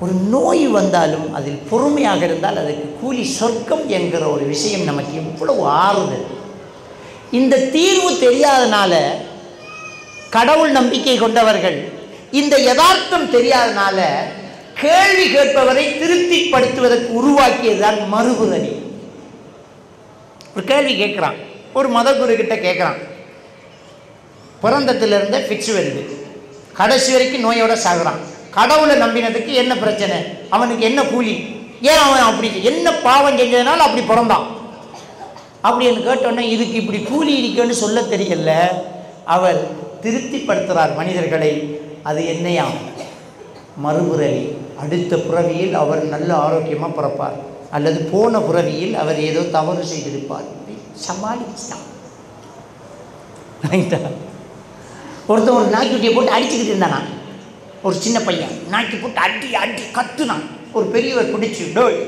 ஒரு நோய் வந்தாலும் அதில் பொறுமையாக இருந்தால் அதுக்கு கூலி சொர்க்கம் என்கிற ஒரு விஷயம் நமக்கு எவ்வளவு ஆறுதல். இந்த தீர்வு தெரியாதனால கடவுள் நம்பிக்கை கொண்டவர்கள், இந்த யதார்த்தம் தெரியாதனால கேள்வி கேட்பவரை திருப்திப்படுத்துவதற்கு உருவாக்கியதுதான் மறுபுறவி. ஒரு கேள்வி கேட்குறான், ஒரு மதகுரு கிட்ட கேட்குறான், பிறந்தத்திலிருந்தே ஃபிக்ஸ் வருது, கடைசி வரைக்கும் நோயோட சாகுறான், கடவுளை நம்பினதுக்கு என்ன பிரச்சனை, அவனுக்கு என்ன கூலி, ஏன் அவன் அப்படி என்ன பாவம் செஞ்சதுனால அப்படி பிறந்தான் அப்படின்னு கேட்டோன்னே இதுக்கு இப்படி கூலி இருக்குன்னு சொல்ல தெரியல. அவர் திருப்திப்படுத்துகிறார் மனிதர்களை. அது என்னையா, மறுபுறவி, அடுத்த புறவியில் அவர் நல்ல ஆரோக்கியமாக பிறப்பார், அல்லது போன புறவியில் அவர் ஏதோ தவறு செய்திருப்பார். சமாளிச்சான். ஒருத்தன் ஒரு நாய்க்குட்டியை போட்டு அடிச்சுக்கிட்டு இருந்தானா, ஒரு சின்ன பையன் நாய்க்கு போட்டு அடி அடி கத்துனான். ஒரு பெரியவர் பிடிச்சி, டோய்,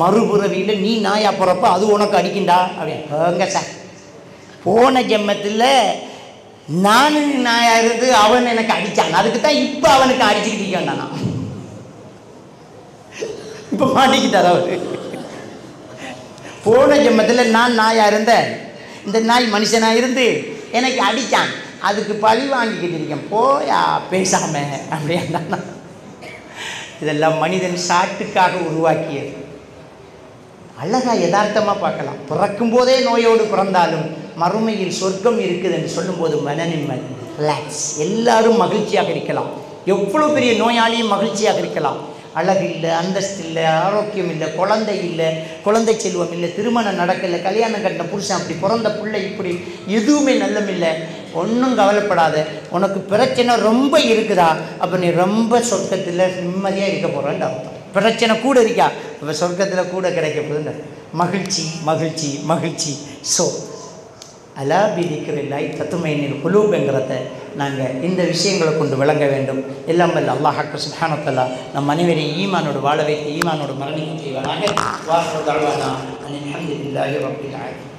மறுபுறவியில் நீ நாயா பிறப்ப அது உனக்கு அடிக்கின்றா அப்படிங்க சார். போன ஜென்மத்தில் நான் நாயா இருந்து அவன் எனக்கு அடித்தான், அதுக்கு தான் இப்போ அவனுக்கு அடிச்சுக்கிட்டு இருக்கான். இப்போ மாட்டிக்கிட்டார் அவர். போன ஜென்மத்தில் நான் நாயாக இருந்தேன், இந்த நாய் மனுஷனாக இருந்து எனக்கு அடித்தான், அதுக்கு பழி வாங்கிக்கிட்டு இருக்கேன், போயா பேசாம அப்படின்னா. இதெல்லாம் மனிதன் சாட்டுக்காக உருவாக்கியது. அழகா யதார்த்தமாக பார்க்கலாம். பிறக்கும் போதே நோயோடு பிறந்தாலும் மறுமையில் சொர்க்கம் இருக்குது என்று சொல்லும்போது மன நிம்மதி, ரிலாக்ஸ், எல்லாரும் மகிழ்ச்சியாக இருக்கலாம். எவ்வளோ பெரிய நோயாளியும் மகிழ்ச்சியாக இருக்கலாம். அழகு இல்லை, அந்தஸ்து இல்லை, ஆரோக்கியம் இல்லை, குழந்தை இல்லை, குழந்தை செல்வம் இல்லை, திருமணம் நடக்கலை, கல்யாணம் கட்டின புருஷன் அப்படி, பிறந்த பிள்ளை இப்படி, எதுவுமே நல்லமில்லை. ஒன்றும் கவலைப்படாத, உனக்கு பிரச்சனை ரொம்ப இருக்குதா, அப்போ நீ ரொம்ப சொர்க்கத்தில் நிம்மதியாக இருக்க போகிறேன்னு அர்த்தம். பிரச்சனை கூட இருக்கா, இப்போ சொர்க்கத்தில் கூட கிடைக்க போகுதுன்னு மகிழ்ச்சி மகிழ்ச்சி மகிழ்ச்சி. ஸோ அலா பிதிக்ரில்லாஹி தத்மைனுல் குலூப்ங்கிறத நாங்கள் இந்த விஷயங்களை கொண்டு விளங்க வேண்டும். எல்லாம் வல்ல அல்லாஹ் சுப்ஹானஹு வ தஆலா நம் அனைவரையும் ஈமானோடு வாழ வைத்து ஈமானோடு மரணிக்க செய்வானாக. வாஹிரு தஅவானா அனில் ஹம்துலில்லாஹி ரப்பில் ஆலமீன்.